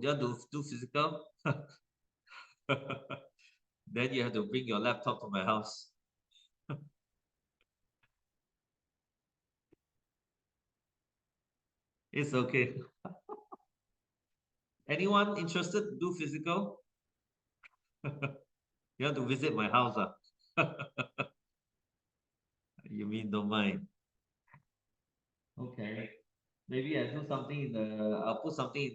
do physical? Then you have to bring your laptop to my house. It's okay. Anyone interested to do physical? You have to visit my house, You mean don't mind? Okay. Maybe I do something I'll put something in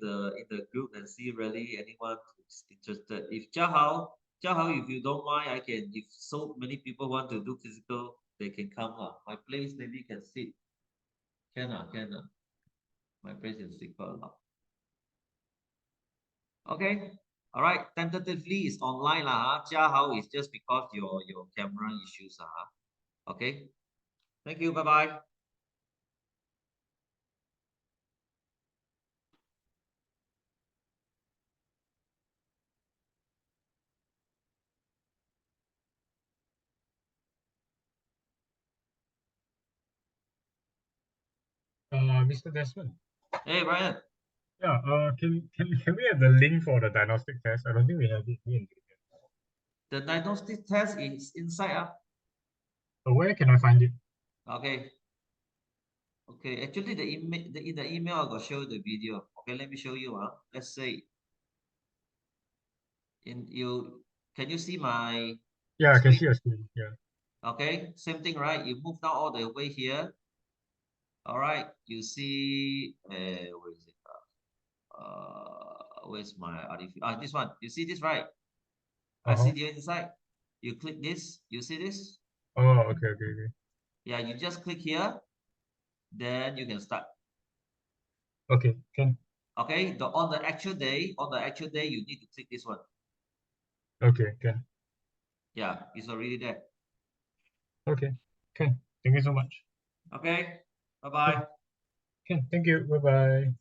the group and see really anyone who's interested. If Jiahao, if you don't mind, if so many people want to do physical, they can come. My place maybe can sit. Can. My place can sit quite a lot. Okay. All right. Tentatively it's online Jiahao is just because your camera issues Okay. Thank you. Bye-bye.
Mr. Desmond.
Hey, Brian.
Yeah, can we have the link for the diagnostic test? I don't think we have it here.
The diagnostic test is inside.
Where can I find it?
Okay. Okay, actually in the email I will show the video. Okay, let me show you. Let's say can you see my
Yeah, I can
screen?
see your screen. Yeah.
Okay, same thing, right? You move down all the way here. All right, you see where is it? Where's my artificial? This one. You see this, right? I see the inside. You click this, you see this?
Oh, okay.
Yeah, you just click here, then you can start.
Okay, can.
Okay, on the actual day, you need to click this one.
Okay, can.
Yeah, it's already there.
Okay, can. Thank you so much.
Okay, bye-bye.
Can. Thank you. Bye-bye.